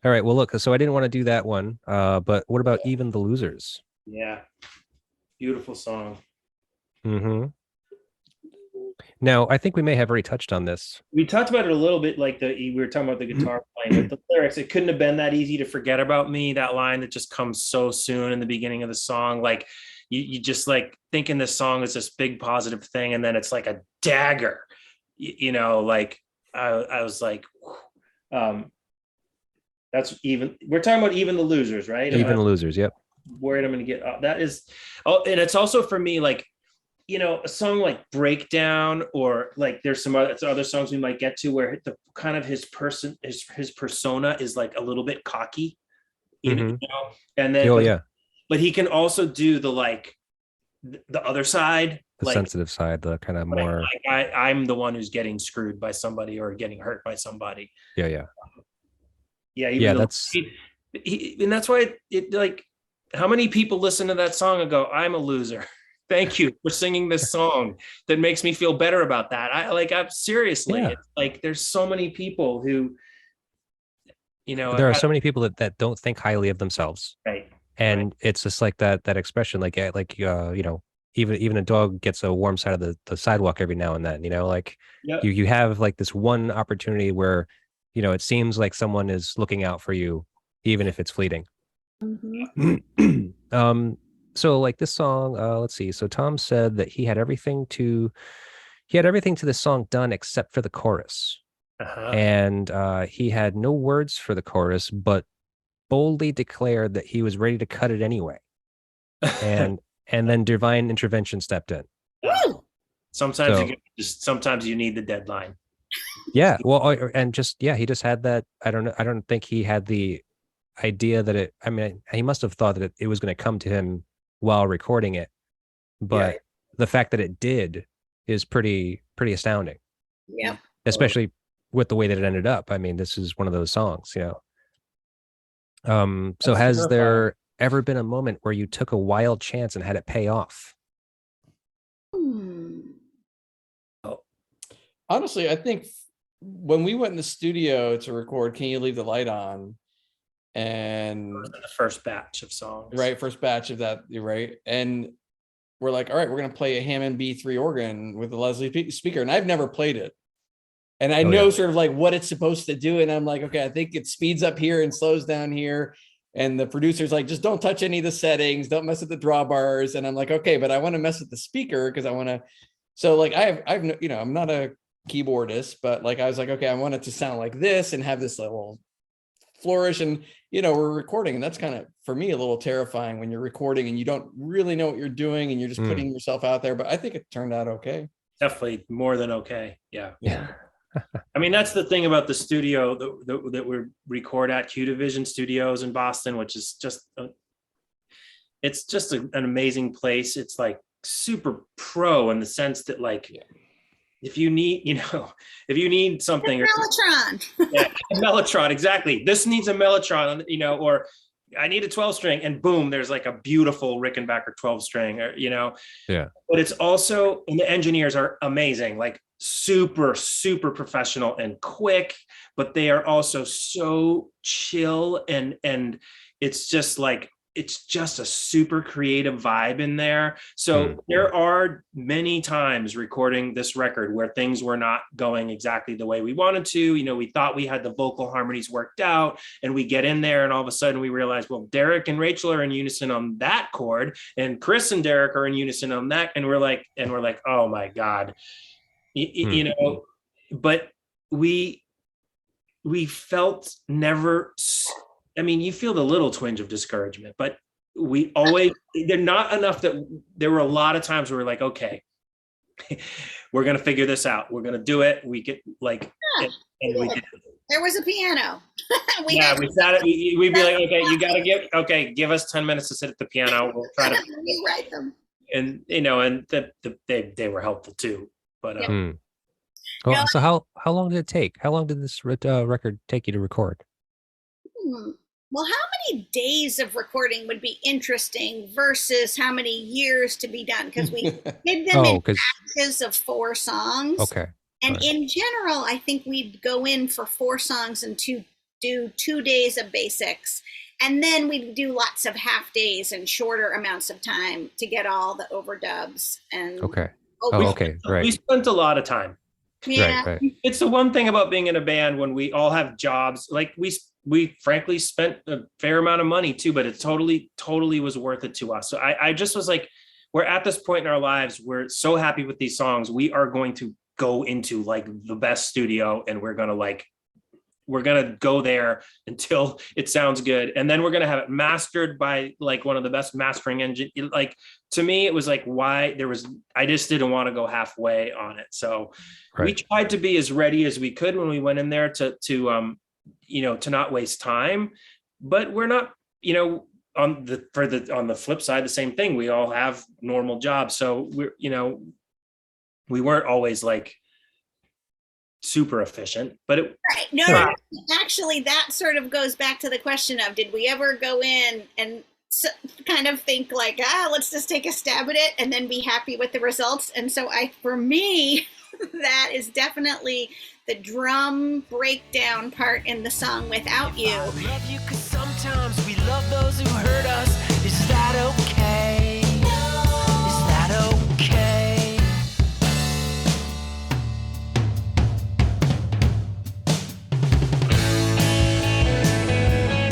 All right. Well, look, so I didn't want to do that one. But what about Even the Losers? Yeah. Beautiful song. Now, I think we may have already touched on this. We talked about it a little bit, like we were talking about the guitar playing, but the lyrics, it couldn't have been that easy to forget about me. That line that just comes so soon in the beginning of the song. Like you just like thinking this song is this big positive thing, and then it's like a dagger, like I was like, that's even, we're talking about Even the Losers, right? Even the Losers. Yep. Worried I'm going to get, that is, and it's also for me, like, a song like Breakdown, or like there's some other songs we might get to where the kind of his persona is like a little bit cocky, and then, but he can also do the, like the other side, the like, sensitive side, the kind of more, I'm the one who's getting screwed by somebody or getting hurt by somebody. Yeah. That's and that's why it like, how many people listen to that song and go, I'm a loser. Thank you for singing this song that makes me feel better about that. I'm seriously, it's like, there's so many people who, there are so many people that don't think highly of themselves. Right. And it's just like that expression, like even a dog gets a warm side of the sidewalk every now and then, you have like this one opportunity where, it seems like someone is looking out for you, even if it's fleeting. So like this song, let's see. So Tom said that he had everything to this song done except for the chorus. And he had no words for the chorus, but boldly declared that he was ready to cut it anyway. And then divine intervention stepped in. Sometimes you need the deadline. Yeah. Well, and he just had that. I don't think he had the idea that he must have thought that it was going to come to him while recording it, but the fact that it did is pretty astounding. Yep. Especially with the way that it ended up. I mean, this is one of those songs, you know. So That's has there terrifying. ever been a moment where you took a wild chance and had it pay off? Honestly, I think when we went in the studio to record Can You Leave the Light On, and The first batch of songs. right, first batch of that, right? And we're like, all right, we're gonna play a Hammond B3 organ with the Leslie speaker. And I've never played it. And I know sort of like what it's supposed to do. And I'm like, okay, I think it speeds up here and slows down here. And the producer's like, just don't touch any of the settings, don't mess with the drawbars. And I'm like, okay, but I want to mess with the speaker because I want to. So like I've you know, I'm not a keyboardist, but like I was like, okay, I want it to sound like this and have this little flourish. And you know, we're recording, and that's kind of for me a little terrifying when you're recording and you don't really know what you're doing and you're just putting yourself out there. But I think it turned out okay. Definitely more than okay. Yeah. Yeah. I mean, that's the thing about the studio that we record at, Q Division Studios in Boston, which is just it's just an amazing place. It's like super pro in the sense that like if you need, you know, if you need something, Mellotron. yeah, a Mellotron, exactly. This needs a Mellotron, you know, or I need a 12 string, and boom, there's like a beautiful Rickenbacker 12 string, or, you know. Yeah. But it's also, and the engineers are amazing, like super professional and quick, but they are also so chill, and it's just like it's just a super creative vibe in there. So there are many times recording this record where things were not going exactly the way we wanted to. You know, we thought we had the vocal harmonies worked out, and we get in there and all of a sudden we realize, well, Derek and Rachael are in unison on that chord, and Chris and Derek are in unison on that. And we're like, oh my God, you know, but we felt never, I mean, you feel the little twinge of discouragement, but we always, they're not enough that there were a lot of times where we're like, okay, we're going to figure this out. We're going to do it. We get like, and we did. There was a piano. We sat at, we'd be like, okay, you got to give us 10 minutes to sit at the piano. We'll try to rewrite them. And, you know, and they were helpful too, but, Well, so how long did it take? How long did this record take you to record? Well, how many days of recording would be interesting versus how many years to be done? Because we did them in batches of 4 songs. Okay. And in general, I think we'd go in for 4 songs and do 2 days of basics. And then we'd do lots of half days and shorter amounts of time to get all the overdubs. And right. We spent a lot of time. Yeah. Right. It's the one thing about being in a band when we all have jobs. Like we frankly spent a fair amount of money too, but it totally was worth it to us. So I just was like, we're at this point in our lives. We're so happy with these songs. We are going to go into like the best studio, and we're going to go there until it sounds good. And then we're going to have it mastered by like one of the best mastering engine. Like, to me, it was like, I just didn't want to go halfway on it. So we tried to be as ready as we could when we went in there to you know, to not waste time, but we're not, you know, on the flip side, the same thing. We all have normal jobs. So we're, you know, we weren't always like super efficient, but No, actually that sort of goes back to the question of, did we ever go in and kind of think like, let's just take a stab at it and then be happy with the results? And so for me, that is definitely the drum breakdown part in the song Without You. I love you 'cause sometimes we love those who hurt us. Is that okay? Is that okay?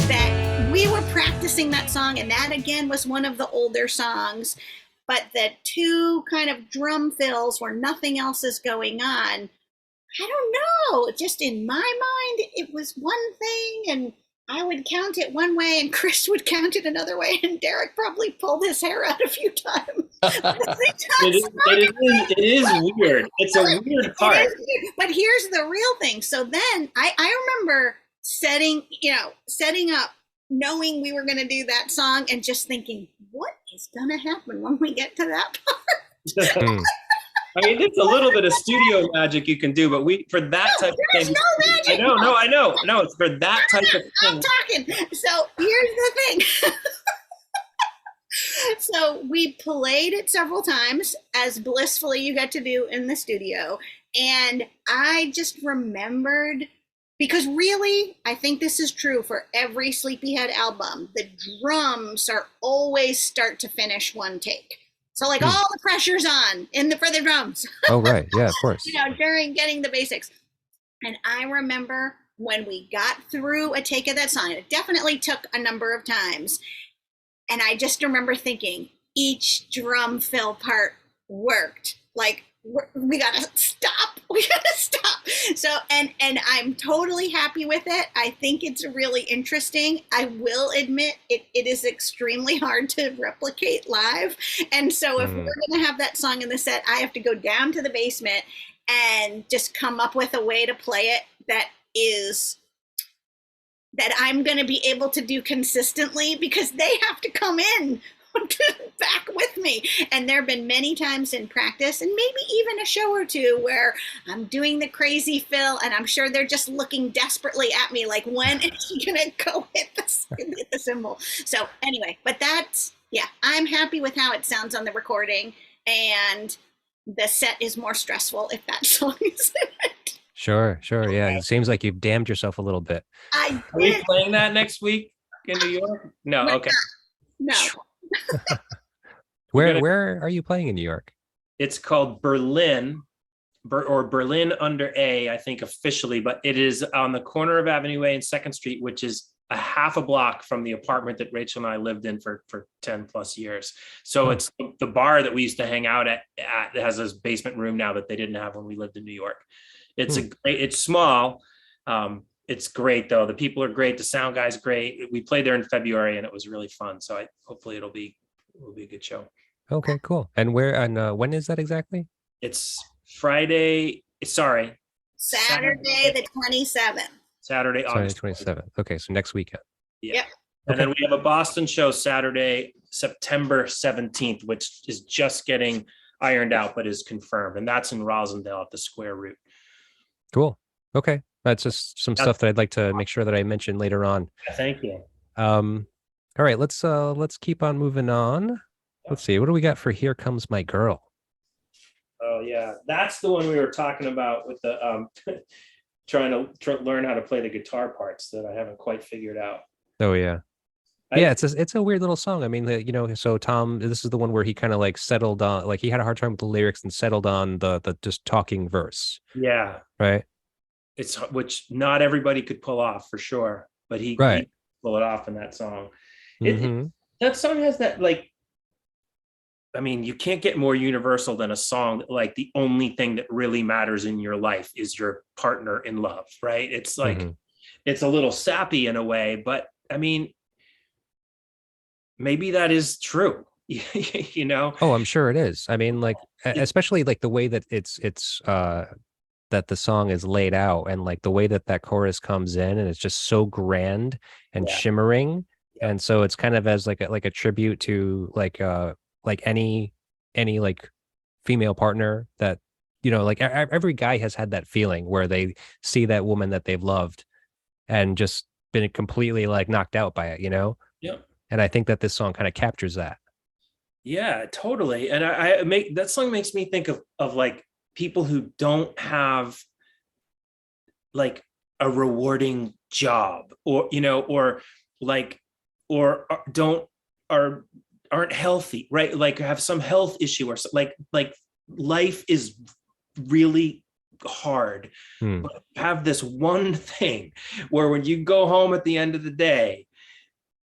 That we were practicing that song, and that again was one of the older songs, but the 2 kind of drum fills where nothing else is going on. I don't know. Just in my mind, it was one thing, and I would count it one way, and Chris would count it another way, and Derek probably pulled his hair out a few times. It is weird. It's a weird part. But here's the real thing. So then I remember setting up, knowing we were going to do that song, and just thinking, what is going to happen when we get to that part? Hmm. I mean, it's a little bit of studio magic you can do, but for that type of There's thing. no magic. I know. No, it's for that type of I'm thing. talking. So here's the thing. So we played it several times, as blissfully you get to do in the studio. And I just remembered, because really, I think this is true for every Sleepyhead album, the drums are always start to finish one take. So like all the pressure's on for the drums. Oh, right. Yeah, of course. During getting the basics. And I remember when we got through a take of that song, it definitely took a number of times. And I just remember thinking each drum fill part worked. Like, we gotta stop. We gotta stop. So, and I'm totally happy with it. I think it's really interesting. I will admit it is extremely hard to replicate live. And so if we're gonna have that song in the set, I have to go down to the basement and just come up with a way to play it that I'm going to be able to do consistently, because they have to come in back with me. And there have been many times in practice, and maybe even a show or two, where I'm doing the crazy fill and I'm sure they're just looking desperately at me like, when is she going to go hit the cymbal? So anyway, but I'm happy with how it sounds on the recording, and the set is more stressful if that song is in it. Sure. Yeah, it seems like you've damned yourself a little bit. Are we playing that next week in New York? No, okay. No. Where are you playing in New York? It's called Berlin, or Berlin under A, I think officially, but it is on the corner of Avenue A and 2nd Street, which is a half a block from the apartment that Rachel and I lived in for 10 plus years. So it's the bar that we used to hang out at has this basement room now that they didn't have when we lived in New York. It's small. It's great though. The people are great. The sound guy's great. We played there in February and it was really fun. So hopefully it'll be a good show. Okay, cool. And when is that exactly? It's Saturday the 27th. Saturday, August 27th. Okay, so next weekend. Yeah. Yep. And then we have a Boston show Saturday, September 17th, which is just getting ironed out, but is confirmed. And that's in Rosendale at the Square Root. Cool. Okay. That's just some stuff that I'd like to make sure that I mention later on. Thank you. All right, let's keep on moving on. Let's see, what do we got for Here Comes My Girl? Oh yeah, that's the one we were talking about with the trying to learn how to play the guitar parts that I haven't quite figured out. Oh yeah. It's a weird little song. I mean, so Tom, this is the one where he kind of like settled on, like he had a hard time with the lyrics and settled on the just talking verse. Yeah. Right. Which not everybody could pull off for sure, but he pulled it off in that song. That song has that, like, I mean, you can't get more universal than a song that, like, the only thing that really matters in your life is your partner in love, right? It's like, it's a little sappy in a way, but I mean, maybe that is true. Oh, I'm sure it is. I mean, like, especially like the way that it's that the song is laid out, and like the way that chorus comes in, and it's just so grand and shimmering. And so it's kind of as like a tribute to like any like female partner that, like every guy has had that feeling where they see that woman that they've loved and just been completely like knocked out by it, Yeah. And I think that this song kind of captures that. Yeah, totally. And that song makes me think of like people who don't have like a rewarding job, or aren't healthy, right? Like have some health issue, or like life is really hard, but have this one thing where when you go home at the end of the day,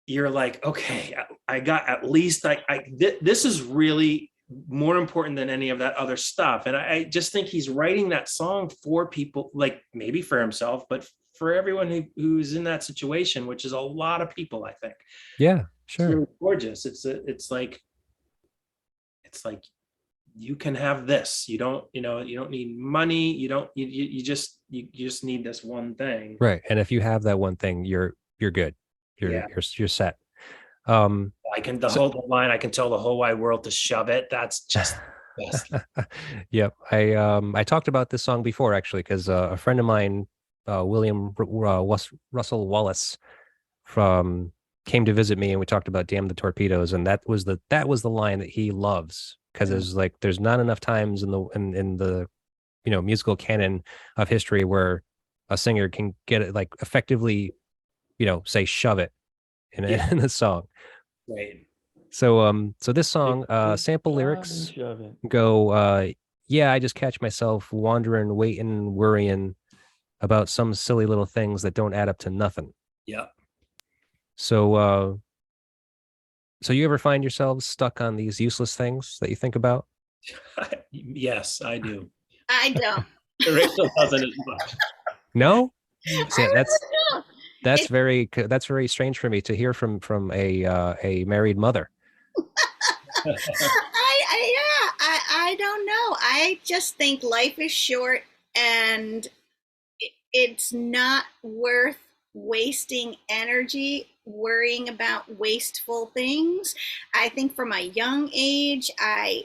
you're like, okay, I got at least this is really more important than any of that other stuff. And I just think he's writing that song for people, like maybe for himself, but for everyone who's in that situation, which is a lot of people, I think. Yeah, sure. It's really gorgeous. It's like you can have this. You don't need money. You just need this one thing. Right. And if you have that one thing, you're good. You're set. I can hold the line. I can tell the whole wide world to shove it. That's just Yes. Yep. I talked about this song before actually because a friend of mine, Russell Wallace, from came to visit me and we talked about Damn the Torpedoes, and that was the line that he loves because there's not enough times in the musical canon of history where a singer can get it like effectively say shove it in Yeah. in a song. Right. So this song sample lyrics go yeah, I just catch myself wandering, waiting, worrying about some silly little things that don't add up to nothing. Yeah. So you ever find yourselves stuck on these useless things that you think about? Yes, I do. I don't. Rachel doesn't as much. No? I See, really don't. that's very strange for me to hear from a married mother. I don't know. I just think life is short and it's not worth wasting energy worrying about wasteful things. I think from a young age, I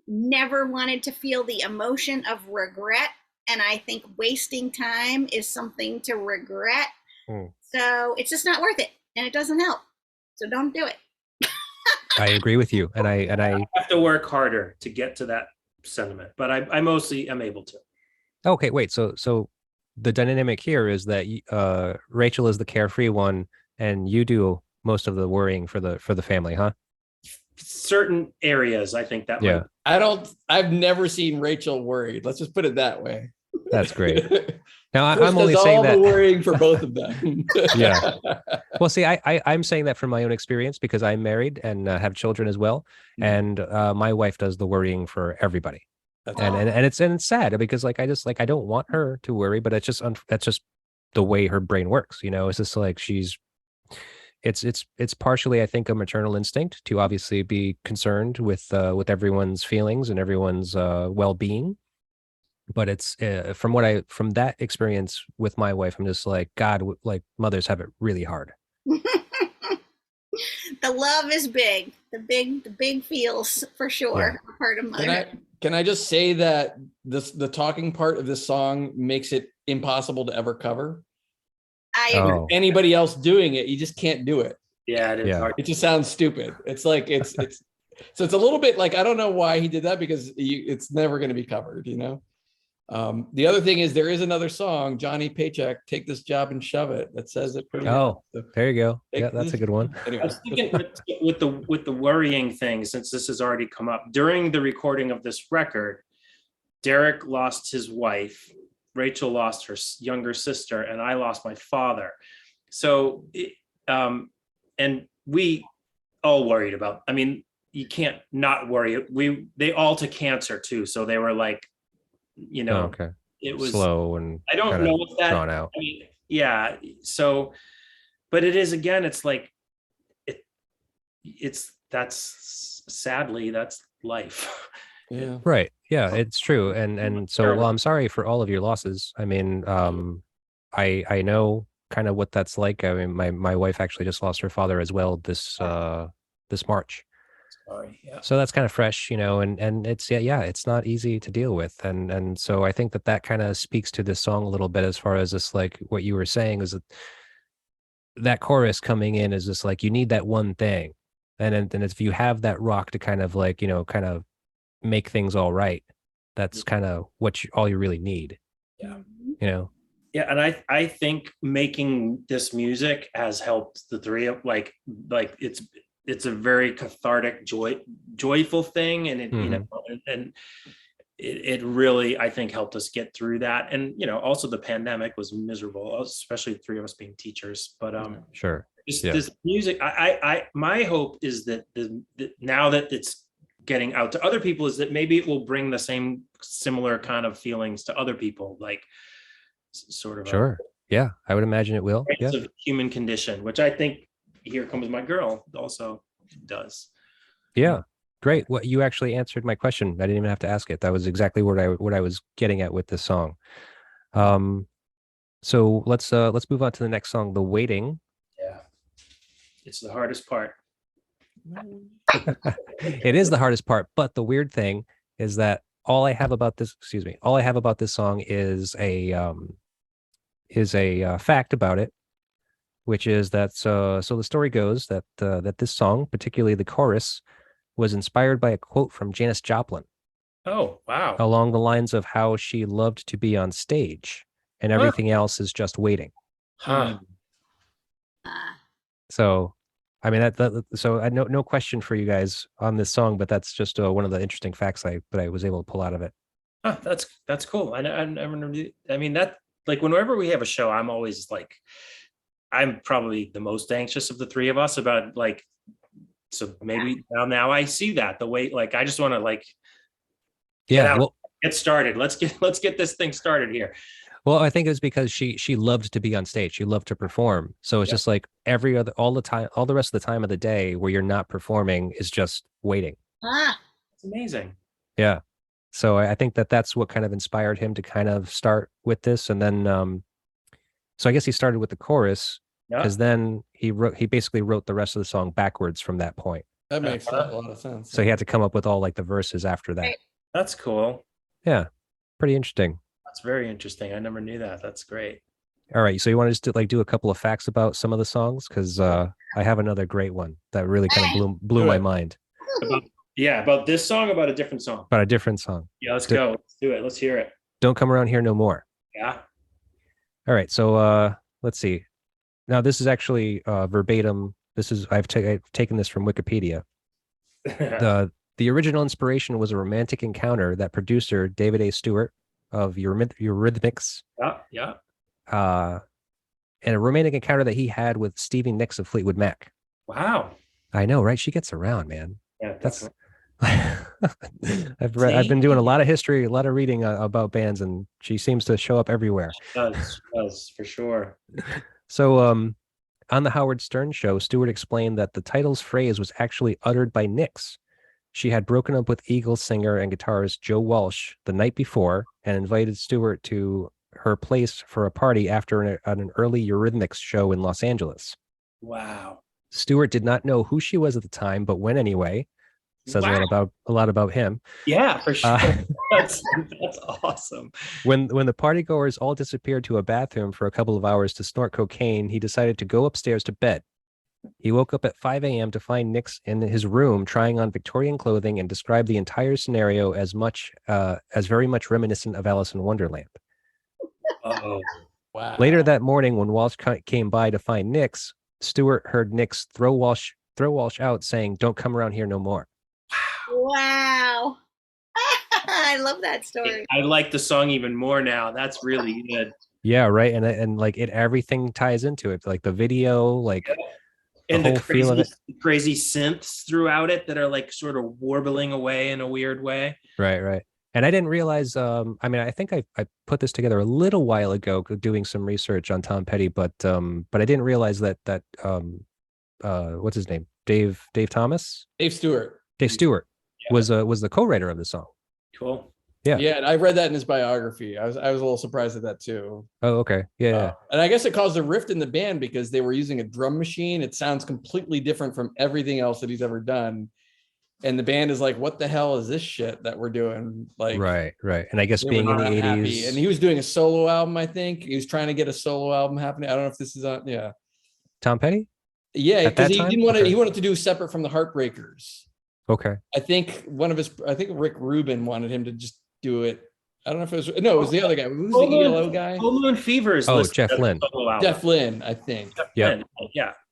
never wanted to feel the emotion of regret. And I think wasting time is something to regret. So it's just not worth it and it doesn't help. So don't do it. I agree with you. And I have to work harder to get to that sentiment, but I mostly am able to. Okay, wait. So the dynamic here is that Rachel is the carefree one, and you do most of the worrying for the family, huh? Certain areas, I think that Yeah. I've never seen Rachel worried. Let's just put it that way. That's great. Now Chris I'm only does saying all that the worrying for both of them. Yeah. Well, see, I'm saying that from my own experience because I'm married and have children as well, and my wife does the worrying for everybody. And it's sad because like I don't want her to worry, but it's just that's just the way her brain works. It's just like it's partially, I think, a maternal instinct to obviously be concerned with everyone's feelings and everyone's well-being. But it's from that experience with my wife, I'm just like, God, like mothers have it really hard. The love is big. The big feels for sure. Yeah. Part of motherhood. Can I just say that the talking part of this song makes it impossible to ever cover? Anybody else doing it, you just can't do it. Yeah, it is hard. It just sounds stupid. It's like it's so it's a little bit like, I don't know why he did that because it's never going to be covered, The other thing is there is another song, Johnny Paycheck, Take This Job and Shove It, that says it pretty well. So there you go. Yeah, that's a good one. Anyway. I was thinking with the worrying thing, since this has already come up during the recording of this record, Derek lost his wife, Rachel lost her younger sister, and I lost my father. So and we all worried about, I mean, you can't not worry. They all took cancer too, so they were like, okay, it was slow and I don't know if that drawn out. I mean, yeah. So, but it is, again, it's like that's sadly that's life. Yeah. Right. Yeah, it's true. And so, well, I'm sorry for all of your losses. I mean, I know kind of what that's like. I mean, my wife actually just lost her father as well this March. Sorry. Yeah. So that's kind of fresh, and it's it's not easy to deal with. And so I think that kind of speaks to this song a little bit, as far as this, like what you were saying is that chorus coming in is just like, you need that one thing. And then if you have that rock to kind of like, kind of make things all right, that's kind of what all you really need. Yeah. Yeah. And I think making this music has helped the three of like it's a very cathartic, joyful thing. And it, it really, I think, helped us get through that. And, also the pandemic was miserable, especially the three of us being teachers, but sure. This music, my hope is that now that it's getting out to other people, is that maybe it will bring the similar kind of feelings to other people, like sort of. Sure. Yeah, I would imagine it will. Yeah. Of human condition, which I think Here Comes My Girl also does. Yeah. Great. Well, you actually answered my question. I didn't even have to ask it. That was exactly what I was getting at with this song. So let's move on to the next song, The Waiting. Yeah. It's the hardest part. It is the hardest part, but the weird thing is that all I have about this song is a fact about it, which is that so the story goes that that this song, particularly the chorus, was inspired by a quote from Janis Joplin Oh, wow. along the lines of how she loved to be on stage and Huh. everything else is just waiting. Huh. So, I mean so I no question for you guys on this song, but that's just one of the interesting facts that I was able to pull out of it. Huh, that's cool. I never knew. I mean, that like whenever we have a show, I'm always like, I'm probably the most anxious of the three of us about like, so maybe now I see that the way, like, I just want to like Yeah, well, get started. Let's get this thing started here. well, I think it was because she loved to be on stage. She loved to perform. So it's just like all the rest of the time of the day where you're not performing is just waiting. It's amazing. Yeah. So I think that's what kind of inspired him to kind of start with this. And then, so I guess he started with the chorus because then he basically wrote the rest of the song backwards from that point. That makes a lot of sense. So he had to come up with all like the verses after that. That's cool. Yeah. Pretty interesting. That's very interesting. I never knew that. That's great. All right. So you want to just like do a couple of facts about some of the songs? Because I have another great one that really kind of blew my mind. About this song, about a different song. About a different song. Yeah, let's go. Let's do it. Let's hear it. Don't Come Around Here No More. Yeah. All right. So let's see. Now this is actually verbatim. I've taken this from Wikipedia. The original inspiration was a romantic encounter that producer David A. Stewart of Eurythmics. Yeah. And a romantic encounter that he had with Stevie Nicks of Fleetwood Mac. Wow. I know, right? She gets around, man. Yeah, that's. I've been doing a lot of history, a lot of reading about bands, and she seems to show up everywhere. She does for sure. So, on the Howard Stern show, Stewart explained that the title's phrase was actually uttered by Nicks. She had broken up with Eagles singer and guitarist Joe Walsh the night before and invited Stewart to her place for a party after an early Eurythmics show in Los Angeles. Wow. Stewart did not know who she was at the time, but went anyway. Says a lot about him. Yeah, for sure. That's awesome. When the partygoers all disappeared to a bathroom for a couple of hours to snort cocaine, he decided to go upstairs to bed. He woke up at 5 a.m. to find Nicks in his room trying on Victorian clothing and described the entire scenario as very much reminiscent of Alice in Wonderland. Oh, wow. Later that morning, when Walsh came by to find Nicks, Stewart heard Nicks throw Walsh out, saying, "Don't come around here no more." Wow. I love that story. I like the song even more now. That's really good. Yeah, right. And like everything ties into it. Like the video, like and the crazy synths throughout it that are like sort of warbling away in a weird way. Right. And I didn't realize, I think I put this together a little while ago doing some research on Tom Petty, but I didn't realize that what's his name? Dave Thomas? Dave Stewart was the co-writer of the song. Cool. Yeah. Yeah, and I read that in his biography. I was a little surprised at that too. Oh, okay. Yeah. And I guess it caused a rift in the band because they were using a drum machine. It sounds completely different from everything else that he's ever done. And the band is like, what the hell is this shit that we're doing? Like, right. And I guess being in the 80s. And he was doing a solo album, I think. He was trying to get a solo album happening. I don't know if this is on. Yeah. Tom Petty? Yeah, because he didn't want to, he wanted to do separate from the Heartbreakers. Okay. I think Rick Rubin wanted him to just do it. I don't know if it was, no, it was the other guy. Who's the ELO guy? Full Moon Fever is Jeff Lynne. Jeff Lynne, I think. Yeah.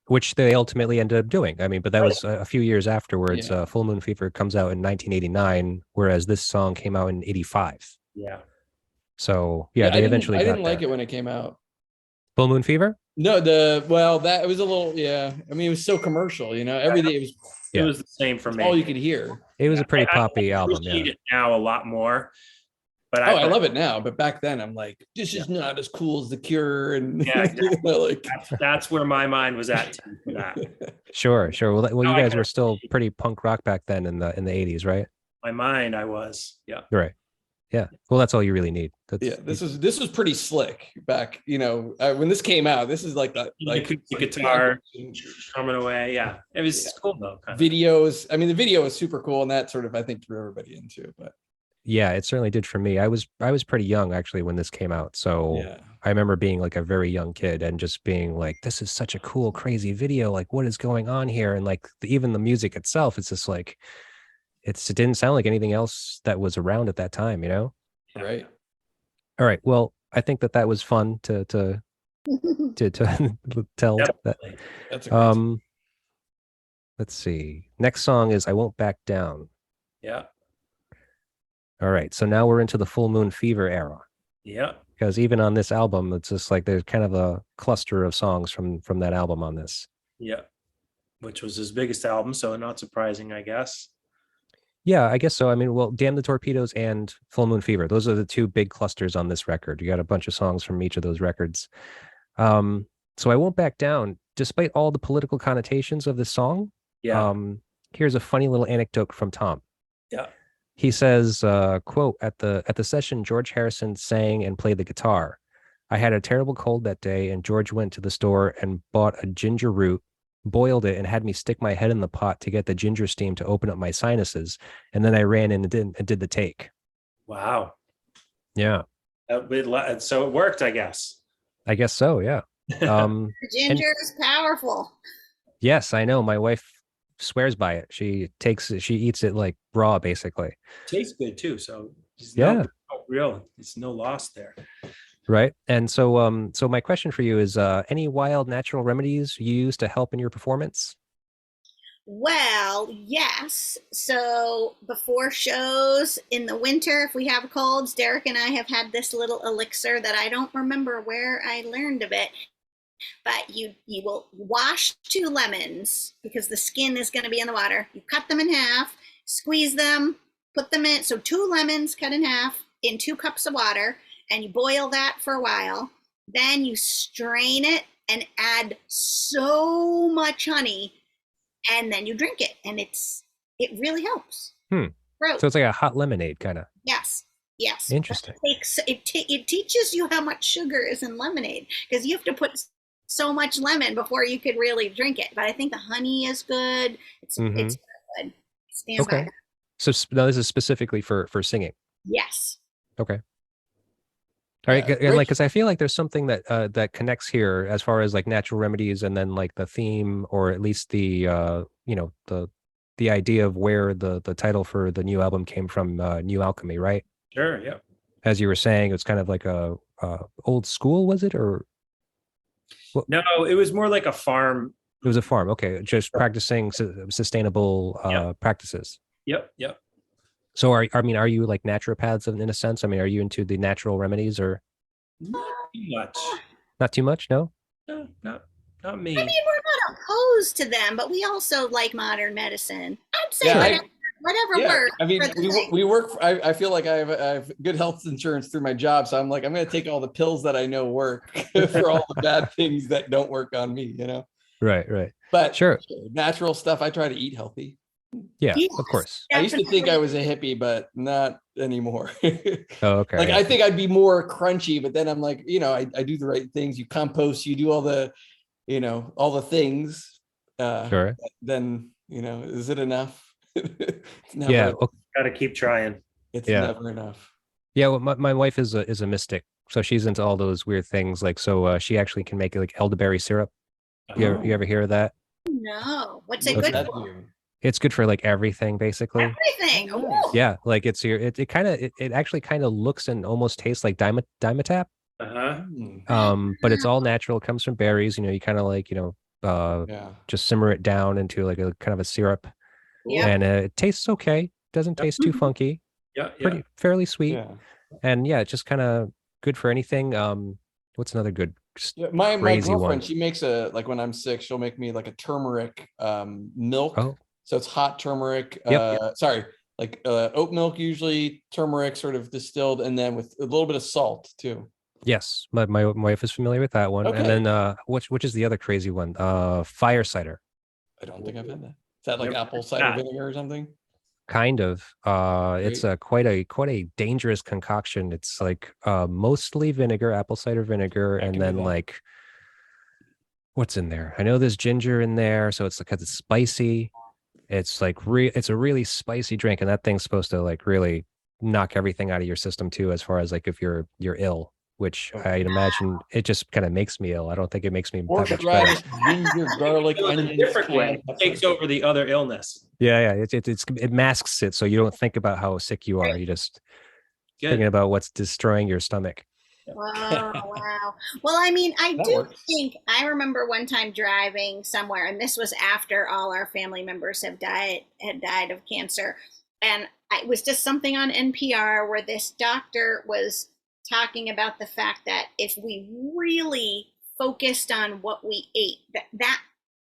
Which they ultimately ended up doing. I mean, but that was a few years afterwards. Yeah. Full Moon Fever comes out in 1989, whereas this song came out in 85. Yeah. So they eventually got I didn't like it when it came out. Full Moon Fever? No, that was a little, yeah. I mean, it was so commercial, everything. It was the same for me. All you could hear. It was a pretty poppy album. I appreciate it now a lot more. But I love it now. But back then, I'm like, this is not as cool as The Cure, and exactly. That's where my mind was at for that. Sure. Well, you guys were still pretty punk rock back then in the 80s, right? My mind, I was. Yeah. Right. Yeah. Well, that's all you really need. This was pretty slick back. When this came out, this is like the guitar coming away. Yeah, it was cool though. Videos. I mean, the video was super cool, and that sort of I think drew everybody into. But Yeah, it certainly did for me. I was pretty young actually when this came out. So Yeah. I remember being like a very young kid and just being like, this is such a cool, crazy video. Like, what is going on here? And like even the music itself, it's just like it didn't sound like anything else that was around at that time, you know? Right. All right. Well, I think that was fun to tell Yep. that. That's a great song. Let's see. Next song is I Won't Back Down. Yeah. All right. So now we're into the Full Moon Fever era. Yeah. Because even on this album, it's just like there's kind of a cluster of songs from that album on this. Yeah. Which was his biggest album, so not surprising, I guess. Yeah, I guess so. I mean, well, Damn the Torpedoes and Full Moon Fever, those are the two big clusters on this record. You got a bunch of songs from each of those records. So I Won't Back Down, despite all the political connotations of this song. Yeah. Here's a funny little anecdote from Tom. Yeah. He says, quote, at the session, George Harrison sang and played the guitar. I had a terrible cold that day, and George went to the store and bought a ginger root, boiled it, and had me stick my head in the pot to get the ginger steam to open up my sinuses. And then I ran in and did the take. Wow. Yeah. So it worked, I guess. I guess so, yeah. Ginger is powerful. Yes, I know. My wife swears by it. She eats it like raw, basically. Tastes good too. So yeah, it's no loss there. Right. And so so my question for you is any wild natural remedies you use to help in your performance? Well, yes. So before shows in the winter, if we have colds, Derek and I have had this little elixir that I don't remember where I learned of it. But you will wash 2 lemons because the skin is going to be in the water. You cut them in half, squeeze them, put them in. So 2 lemons cut in half in 2 cups of water, and you boil that for a while. Then you strain it and add so much honey, and then you drink it, and it really helps. So it's like a hot lemonade kind of. Yes. Interesting. It teaches you how much sugar is in lemonade because you have to put so much lemon before you could really drink it. But I think the honey is good. It's good. Stand by that. So now this is specifically for singing. Yes. Okay. All right, and like, because I feel like there's something that that connects here as far as like natural remedies, and then like the theme, or at least the the idea of where the title for the new album came from, New Alchemy, right? Sure. Yeah. As you were saying, it's kind of like a old school, was it, or? Well, no, it was more like a farm. It was a farm. Okay, just practicing sustainable practices. Yep. So are you like naturopaths in a sense? I mean, are you into the natural remedies, or not too much? Not too much, no? No, not me. I mean, we're not opposed to them, but we also like modern medicine. I'd say whatever works. I mean, we work. I feel like I have good health insurance through my job, so I'm like, I'm going to take all the pills that I know work for all the bad things that don't work on me. You know. Right. But sure, natural stuff. I try to eat healthy. Yeah, of course. I used to think I was a hippie, but not anymore. Oh, okay. Like I think I'd be more crunchy, but then I'm like, I do the right things. You compost, you do all the, all the things. Sure. Then, is it enough? Got to keep trying. It's never enough. Yeah. Well, my wife is a mystic, so she's into all those weird things. Like, so she actually can make like elderberry syrup. You ever hear of that? No. What's it good for? It's good for like everything, basically. Everything. Yeah, like it actually kind of looks and almost tastes like Dimetap. But it's all natural. It comes from berries. You kind of like just simmer it down into like a kind of a syrup, and it tastes okay. Doesn't taste too funky. Pretty fairly sweet, and it's just kind of good for anything. What's another good? My girlfriend, she makes when I'm sick, she'll make me like a turmeric milk. Oh. So it's hot turmeric, like oat milk, usually turmeric sort of distilled, and then with a little bit of salt too. Yes, my wife is familiar with that one. Okay. And then which is the other crazy one? Fire cider. I don't think I've had that. Is that like apple cider vinegar or something? Kind of. It's quite a dangerous concoction. It's like mostly vinegar, apple cider vinegar, and then like what's in there? I know there's ginger in there, so it's because it's spicy. It's like it's a really spicy drink, and that thing's supposed to like really knock everything out of your system too, as far as like if you're ill, which I'd imagine it just kind of makes me ill. I don't think it makes me that much better. Horseradish, ginger, garlic, So in a onions, different way, cayenne it pepper. takes over the other illness. Yeah, it masks it, so you don't think about how sick you are. You just Good. thinking about what's destroying your stomach. Wow. Well, I mean, I That do works. think I remember one time driving somewhere, and this was after all our family members had died of cancer. And it was just something on NPR where this doctor was talking about the fact that if we really focused on what we ate,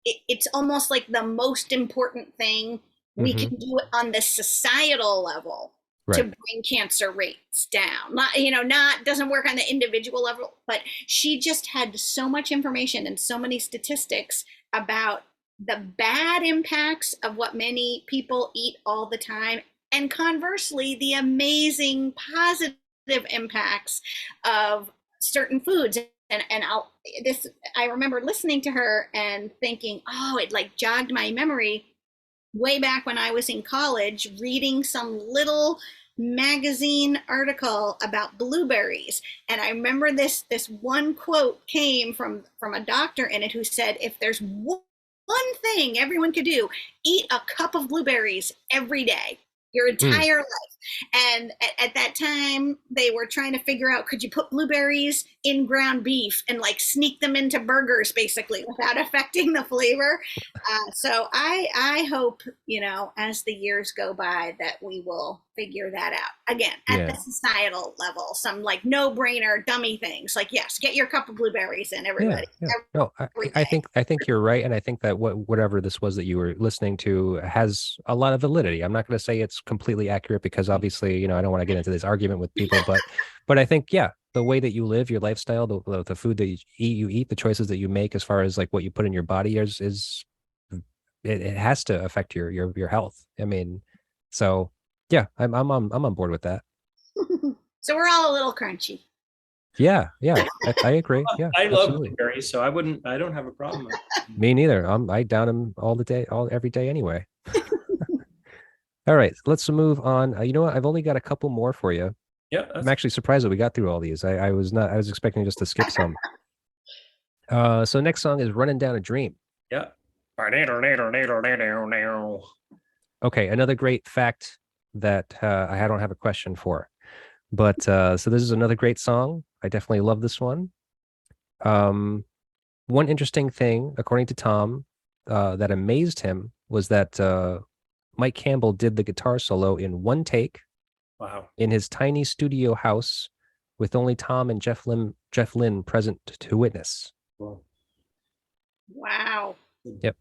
it's almost like the most important thing we Mhm. can do on the societal level to Right. bring cancer rates down. Doesn't work on the individual level, but she just had so much information and so many statistics about the bad impacts of what many people eat all the time, and conversely, the amazing positive impacts of certain foods. I remember listening to her and thinking, oh, it like jogged my memory way back when I was in college, reading some little magazine article about blueberries. And I remember this one quote came from a doctor in it who said, if there's one thing everyone could do, eat a cup of blueberries every day, your entire life. And at that time, they were trying to figure out, could you put blueberries in ground beef and like sneak them into burgers basically without affecting the flavor? So I hope, as the years go by, that we will figure that out. Again, at the societal level, some like no-brainer dummy things like, yes, get your cup of blueberries in, everybody. Yeah. No, I think you're right, and I think that whatever this was that you were listening to has a lot of validity. I'm not going to say it's completely accurate because obviously, I don't want to get into this argument with people, but I think the way that you live, your lifestyle, the food that you eat, the choices that you make as far as like what you put in your body is it has to affect your health. I mean, so yeah, I'm on board with that. So we're all a little crunchy. Yeah, I agree. Yeah, I love absolutely. blueberries, so I don't have a problem with it. Me neither. I down them every day anyway. All right, let's move on. You know what? I've only got a couple more for you. Yeah, I'm actually surprised that we got through all these. I was expecting just to skip some. So next song is "Running Down a Dream." yeah. Okay, another great fact that I don't have a question for, but so this is another great song. I definitely love this one. One interesting thing, according to Tom, that amazed him was that Mike Campbell did the guitar solo in one take. Wow. In his tiny studio house with only Tom and Jeff Lynne present to witness. Wow. Yep.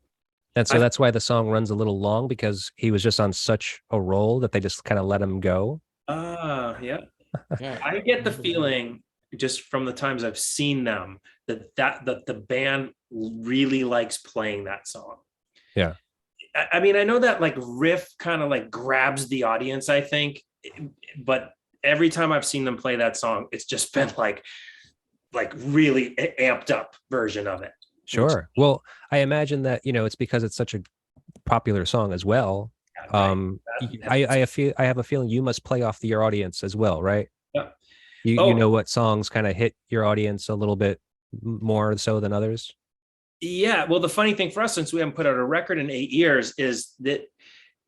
And so that's why the song runs a little long, because he was just on such a roll that they just kind of let him go. Yeah. I get the feeling just from the times I've seen them that the band really likes playing that song. Yeah. I mean, I know that like riff kind of like grabs the audience, I think, but every time I've seen them play that song, it's just been like really amped up version of it. Sure. Well, I imagine that, it's because it's such a popular song as well. I have a feeling you must play off your audience as well, right? Yeah. You know what songs kind of hit your audience a little bit more so than others? Yeah. Well, the funny thing for us, since we haven't put out a record in 8 years, is that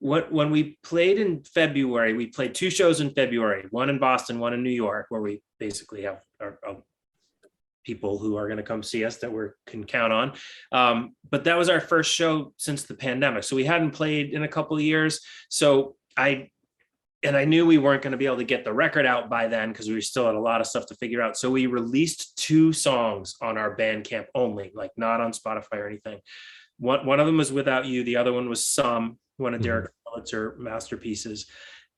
when we played in February, we played 2 shows in February, one in Boston, one in New York, where we basically have our people who are going to come see us that we can count on. But that was our first show since the pandemic. So we hadn't played in a couple of years. So I knew we weren't going to be able to get the record out by then because we still had a lot of stuff to figure out. So we released 2 songs on our Bandcamp only, like not on Spotify or anything. One of them was Without You. The other one was Some, one of Derek Pulitzer masterpieces.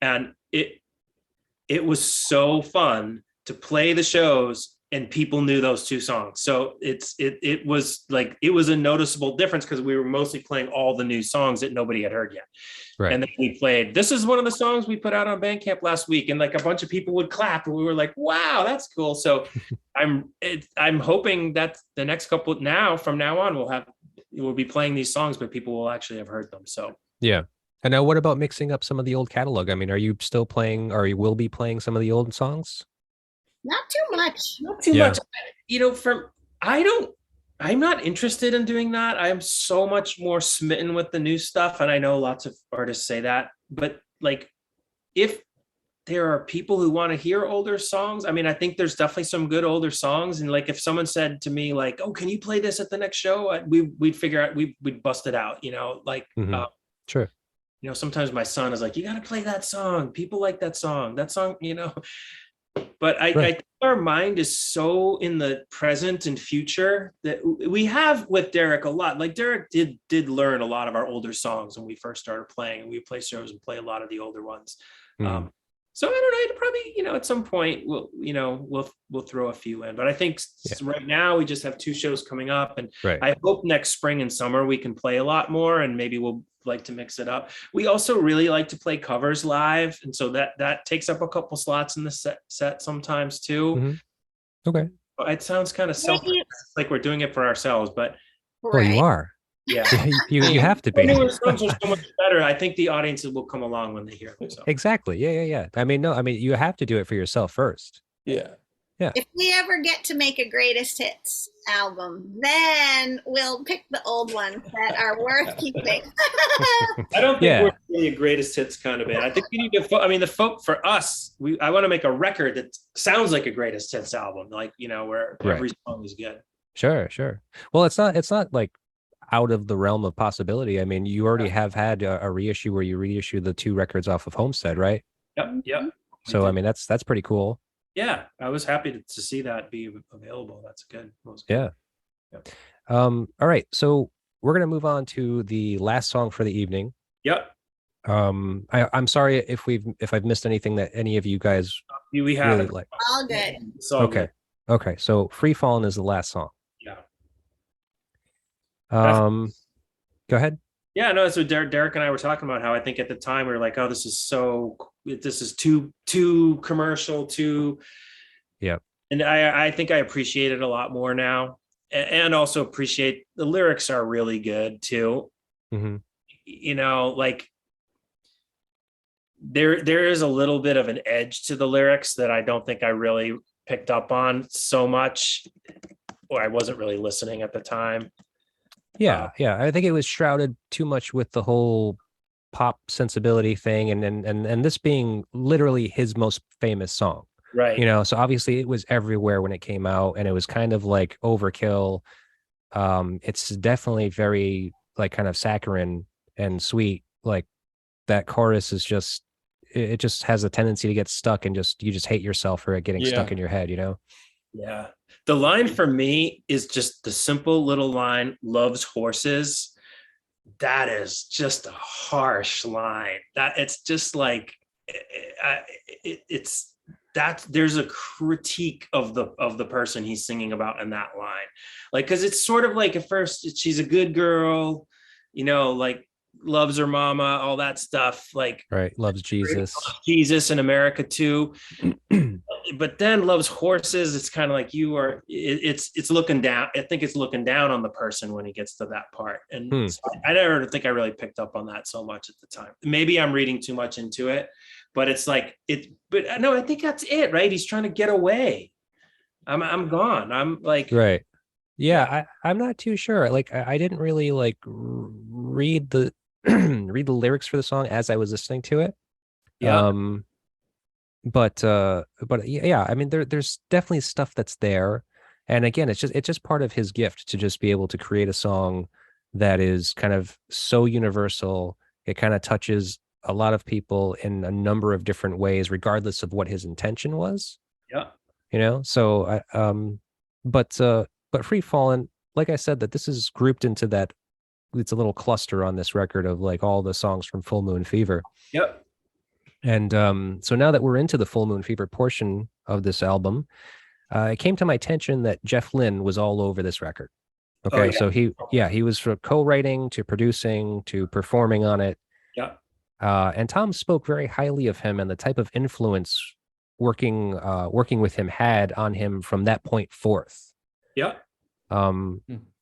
And it was so fun to play the shows and people knew those 2 songs. So it was a noticeable difference because we were mostly playing all the new songs that nobody had heard yet. Right. And then we played, this is one of the songs we put out on Bandcamp last week, and like a bunch of people would clap and we were like, wow, that's cool. So I'm hoping that the next couple from now on we'll be playing these songs, but people will actually have heard them. So yeah. And now what about mixing up some of the old catalog? I mean, are you still playing, or you will be playing some of the old songs? Not too much. Not too much. You know, I'm not interested in doing that. I am so much more smitten with the new stuff. And I know lots of artists say that, but like, if there are people who want to hear older songs, I mean, I think there's definitely some good older songs. And like, if someone said to me like, oh, can you play this at the next show? We'd figure out, we'd bust it out, you know, like, Sure. You know, sometimes my son is like, you got to play that song. People like that song, you know. But I think our mind is so in the present and future that we have with Derek a lot. Like Derek did learn a lot of our older songs when we first started playing, and we play shows and play a lot of the older ones. So I don't know, it'll probably, you know, at some point we'll throw a few in, but I think right now we just have 2 shows coming up, and I hope next spring and summer we can play a lot more, and maybe we'll like to mix it up. We also really like to play covers live, and so that takes up a couple slots in the set sometimes too. Okay. It sounds kind of selfish, like we're doing it for ourselves, but well, you are. Yeah, you have to be. Newer songs are so much better. I think the audiences will come along when they hear them. So. Exactly. Yeah. I mean, you have to do it for yourself first. Yeah. If we ever get to make a greatest hits album, then we'll pick the old ones that are worth keeping. I don't think we're really a greatest hits kind of band. I think we need to. I mean, the folk for us, I want to make a record that sounds like a greatest hits album, like, you know, where every song is good. Sure. Well, it's not like out of the realm of possibility. I mean, you already have had a reissue where you reissue the 2 records off of Homestead, right? Yep. So I mean, that's pretty cool. Yeah, I was happy to see that be available. That's good. Yeah. All right, so we're gonna move on to the last song for the evening. Yep. I'm sorry if I've missed anything that any of you guys we have really like. All good. Okay. Good. Okay. So Free Fallin' is the last song. Yeah. Go ahead. Yeah, no, so Derek and I were talking about how I think at the time we were like, oh, this is too commercial, too. Yeah. And I think I appreciate it a lot more now, and also appreciate the lyrics are really good too. You know, like there is a little bit of an edge to the lyrics that I don't think I really picked up on so much, or I wasn't really listening at the time. Yeah. I think it was shrouded too much with the whole pop sensibility thing, and this being literally his most famous song. Right. You know, so obviously it was everywhere when it came out, and it was kind of like overkill. It's definitely very like kind of saccharine and sweet. Like that chorus is just, it just has a tendency to get stuck, and you just hate yourself for it getting stuck in your head, you know? Yeah. The line for me is just the simple little line, loves horses. That is just a harsh line. That it's just like, it's that there's a critique of the person he's singing about in that line. Like, cause it's sort of like at first she's a good girl, you know, like loves her mama, all that stuff. Like, right. Loves Jesus. Jesus in America too. But then loves horses. It's kind of like it's looking down. I think it's looking down on the person when he gets to that part. And so I never think I really picked up on that so much at the time. Maybe I'm reading too much into it, but it's like but no, I think that's it, right? He's trying to get away. I'm gone. I'm like, right. Yeah. I'm not too sure. Like, I didn't really like read the read the lyrics for the song as I was listening to it. Yeah. But yeah, I mean, there's definitely stuff that's there, and again, it's just part of his gift to just be able to create a song that is kind of so universal. It kind of touches a lot of people in a number of different ways, regardless of what his intention was. Yeah, you know. So but Free Fallin', like I said, that this is grouped into that. It's a little cluster on this record of like all the songs from Full Moon Fever. Yep. And so now that we're into the Full Moon Fever portion of this album, it came to my attention that Jeff Lynne was all over this record. Okay, so he was from co-writing to producing to performing on it. Yeah. And Tom spoke very highly of him and the type of influence working with him had on him from that point forth. Yeah.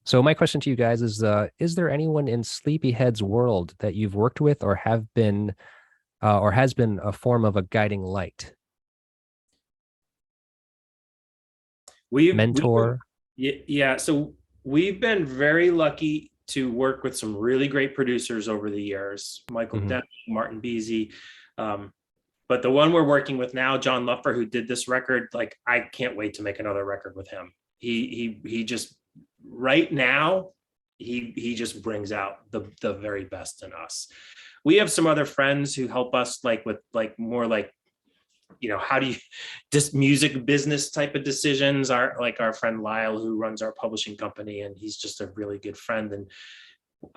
So my question to you guys is there anyone in Sleepyhead's world that you've worked with or have been or has been a form of a guiding light? Mentor? Yeah. So we've been very lucky to work with some really great producers over the years, Michael Deming, Martin Beasy. But the one we're working with now, John Luffer, who did this record, like I can't wait to make another record with him. He just right now, he just brings out the very best in us. We have some other friends who help us like with like more like, you know, how do you just music business type of decisions. Our friend Lyle, who runs our publishing company, and he's just a really good friend. And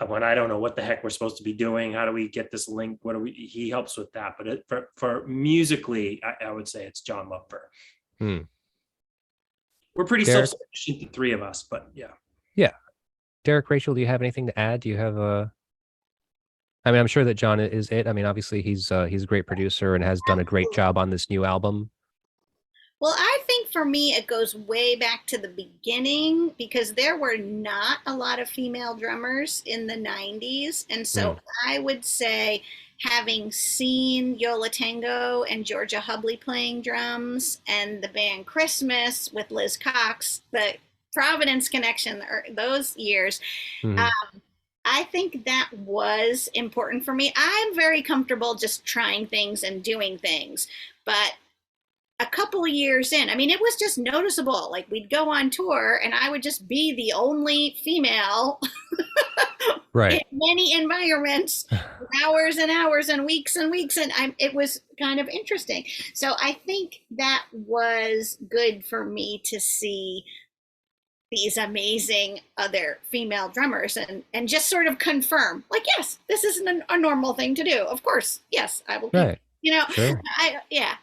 when I don't know what the heck we're supposed to be doing, how do we get this link? He helps with that. But for musically, I would say it's John Lupfer. We're pretty self-sufficient, the three of us, but yeah. Yeah. Derek, Rachel, do you have anything to add? Do you have I mean, I'm sure that John is it. I mean, obviously he's a great producer and has done a great job on this new album. Well, I think for me, it goes way back to the beginning because there were not a lot of female drummers in the 90s. And so I would say, having seen Yola Tango and Georgia Hubley playing drums and the band Christmas with Liz Cox, the Providence connection, those years, I think that was important for me. I'm very comfortable just trying things and doing things, but a couple of years in, I mean, it was just noticeable. Like we'd go on tour and I would just be the only female in many environments, hours and hours and weeks. And it was kind of interesting. So I think that was good for me to see these amazing other female drummers and just sort of confirm, like, yes, this isn't a normal thing to do. Of course, yes, I will keep you know, sure.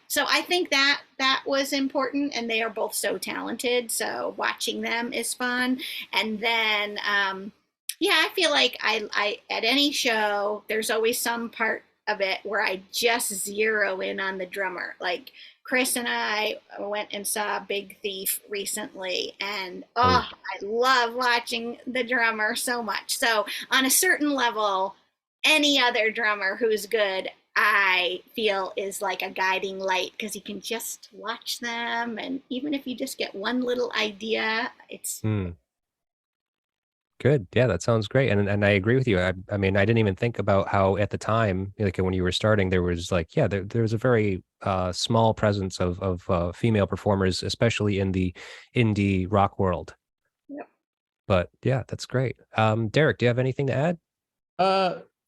So I think that was important, and they are both so talented. So watching them is fun. And then, I feel like I at any show, there's always some part of it where I just zero in on the drummer. Like Chris and I went and saw Big Thief recently, and I love watching the drummer so much. So on a certain level, any other drummer who's good, I feel is like a guiding light because you can just watch them. And even if you just get one little idea, it's good. Yeah, that sounds great. And I agree with you. I mean, I didn't even think about how at the time, like when you were starting, there was like, there was a very small presence of female performers, especially in the indie rock world. Yep. But yeah, that's great. Derek, do you have anything to add?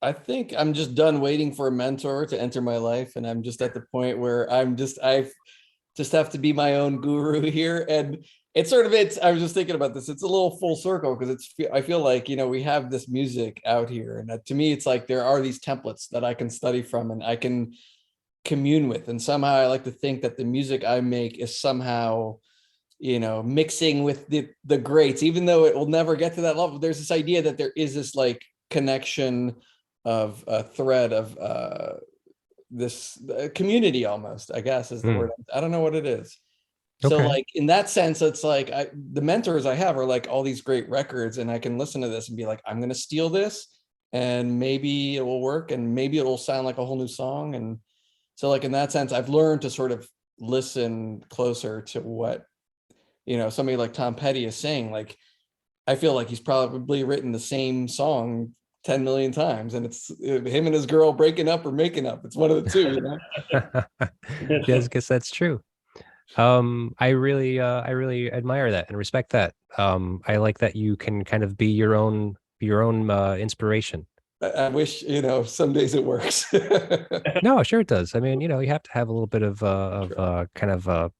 I think I'm just done waiting for a mentor to enter my life. And I'm just at the point where I just have to be my own guru here. And I was just thinking about this. It's a little full circle because I feel like, we have this music out here. And to me, it's like there are these templates that I can study from and I can commune with. And somehow I like to think that the music I make is somehow, mixing with the greats, even though it will never get to that level. There's this idea that there is this like connection of a thread of this community almost, I guess is the word. I don't know what it is. So like in that sense, it's like the mentors I have are like all these great records, and I can listen to this and be like, I'm going to steal this and maybe it will work and maybe it'll sound like a whole new song. And so like in that sense, I've learned to sort of listen closer to what, somebody like Tom Petty is saying. Like, I feel like he's probably written the same song 10 million times, and it's him and his girl breaking up or making up. It's one of the two, Yes, I guess that's true. I really admire that and respect that. I like that you can kind of be your own inspiration. I wish, some days it works. No, sure it does. I mean, you have to have a little bit of kind of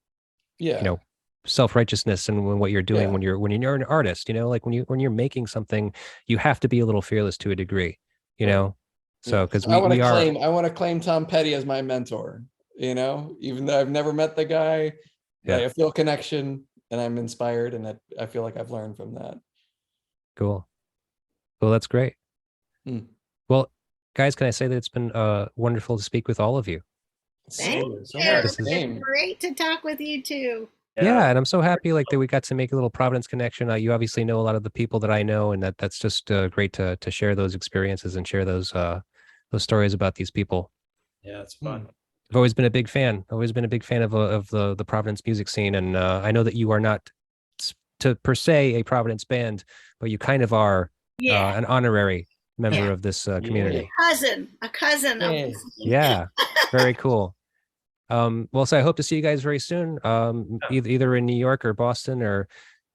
self-righteousness in what you're doing when you're an artist, like when you're making something, you have to be a little fearless to a degree, so because I want to claim Tom Petty as my mentor, even though I've never met the guy. I feel a connection and I'm inspired, and I feel like I've learned from that. Cool. Well, that's great. Well, guys, can I say that it's been wonderful to speak with all of you? Thank you. It's been great to talk with you too. Yeah, and I'm so happy like that we got to make a little Providence connection. You obviously know a lot of the people that I know, and that's just great to share those experiences and share those stories about these people. Yeah, it's fun. I've always been a big fan. Always been a big fan of the Providence music scene, and I know that you are not to per se a Providence band, but you kind of are an honorary member of this community. A cousin. Yeah, very cool. Well, so I hope to see you guys very soon. Either in New York or Boston, or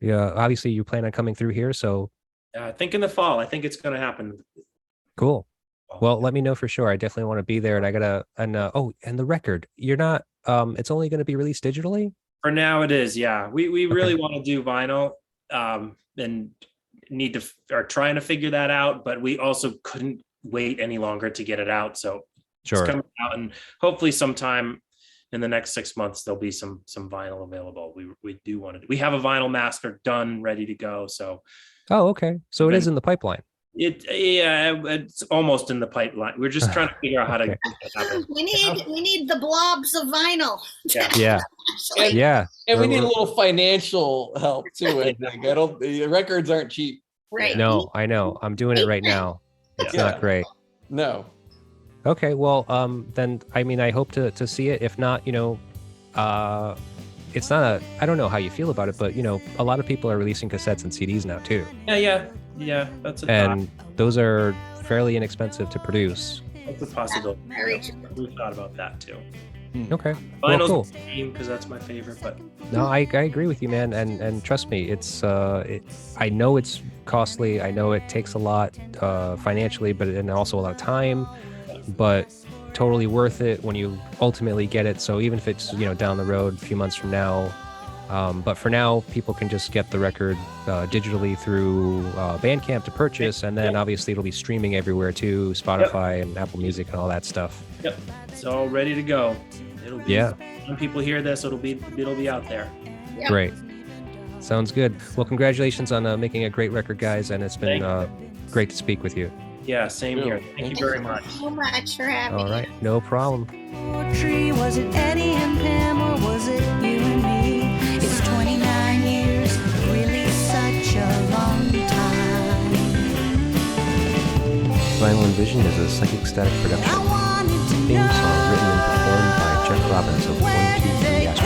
obviously you plan on coming through here. So I think in the fall, I think it's going to happen. Cool. Well, let me know for sure. I definitely want to be there, and I gotta. And and the record. You're not. It's only going to be released digitally. For now, it is. Yeah, we really want to do vinyl, and are trying to figure that out. But we also couldn't wait any longer to get it out. So Sure. It's coming out, and hopefully sometime in the next 6 months there'll be some vinyl available. We do want to. We have a vinyl master done, ready to go. So. Oh, okay. So it is in the pipeline. It's almost in the pipeline. We're just trying to figure out how to make it happen. We need the blobs of vinyl. Yeah. And we need a little financial help too. I think the records aren't cheap. Right. No, I know. I'm doing it right now. It's not great. No. Okay, well, then I hope to see it. If not, it's not I don't know how you feel about it, but a lot of people are releasing cassettes and CDs now too. Yeah. That's a and those are fairly inexpensive to produce. That's a possibility. We've thought about that too. Okay. Vinyl's cool. Because that's my favorite, but no, I agree with you, man. And trust me, it's I know it's costly. I know it takes a lot financially, and also a lot of time, but totally worth it when you ultimately get it. So even if it's down the road a few months from now, but for now people can just get the record digitally through Bandcamp to purchase, and then obviously it'll be streaming everywhere too, Spotify and Apple Music and all that stuff. Yep, it's all ready to go. It'll be when people hear this, it'll be out there. Yep. Great, sounds good. Well, congratulations on making a great record, guys, and it's been great to speak with you. Yeah, same here. Thank you very much. Thank you so much for having me. All right, no problem. Poetry, was it Eddie and Pam, or was it you and me? It's 29 years, really such a long time. Vinyl and Vision is a Psychic Static production. Theme song written and performed by Jeff Robbins of 123 Aspirations.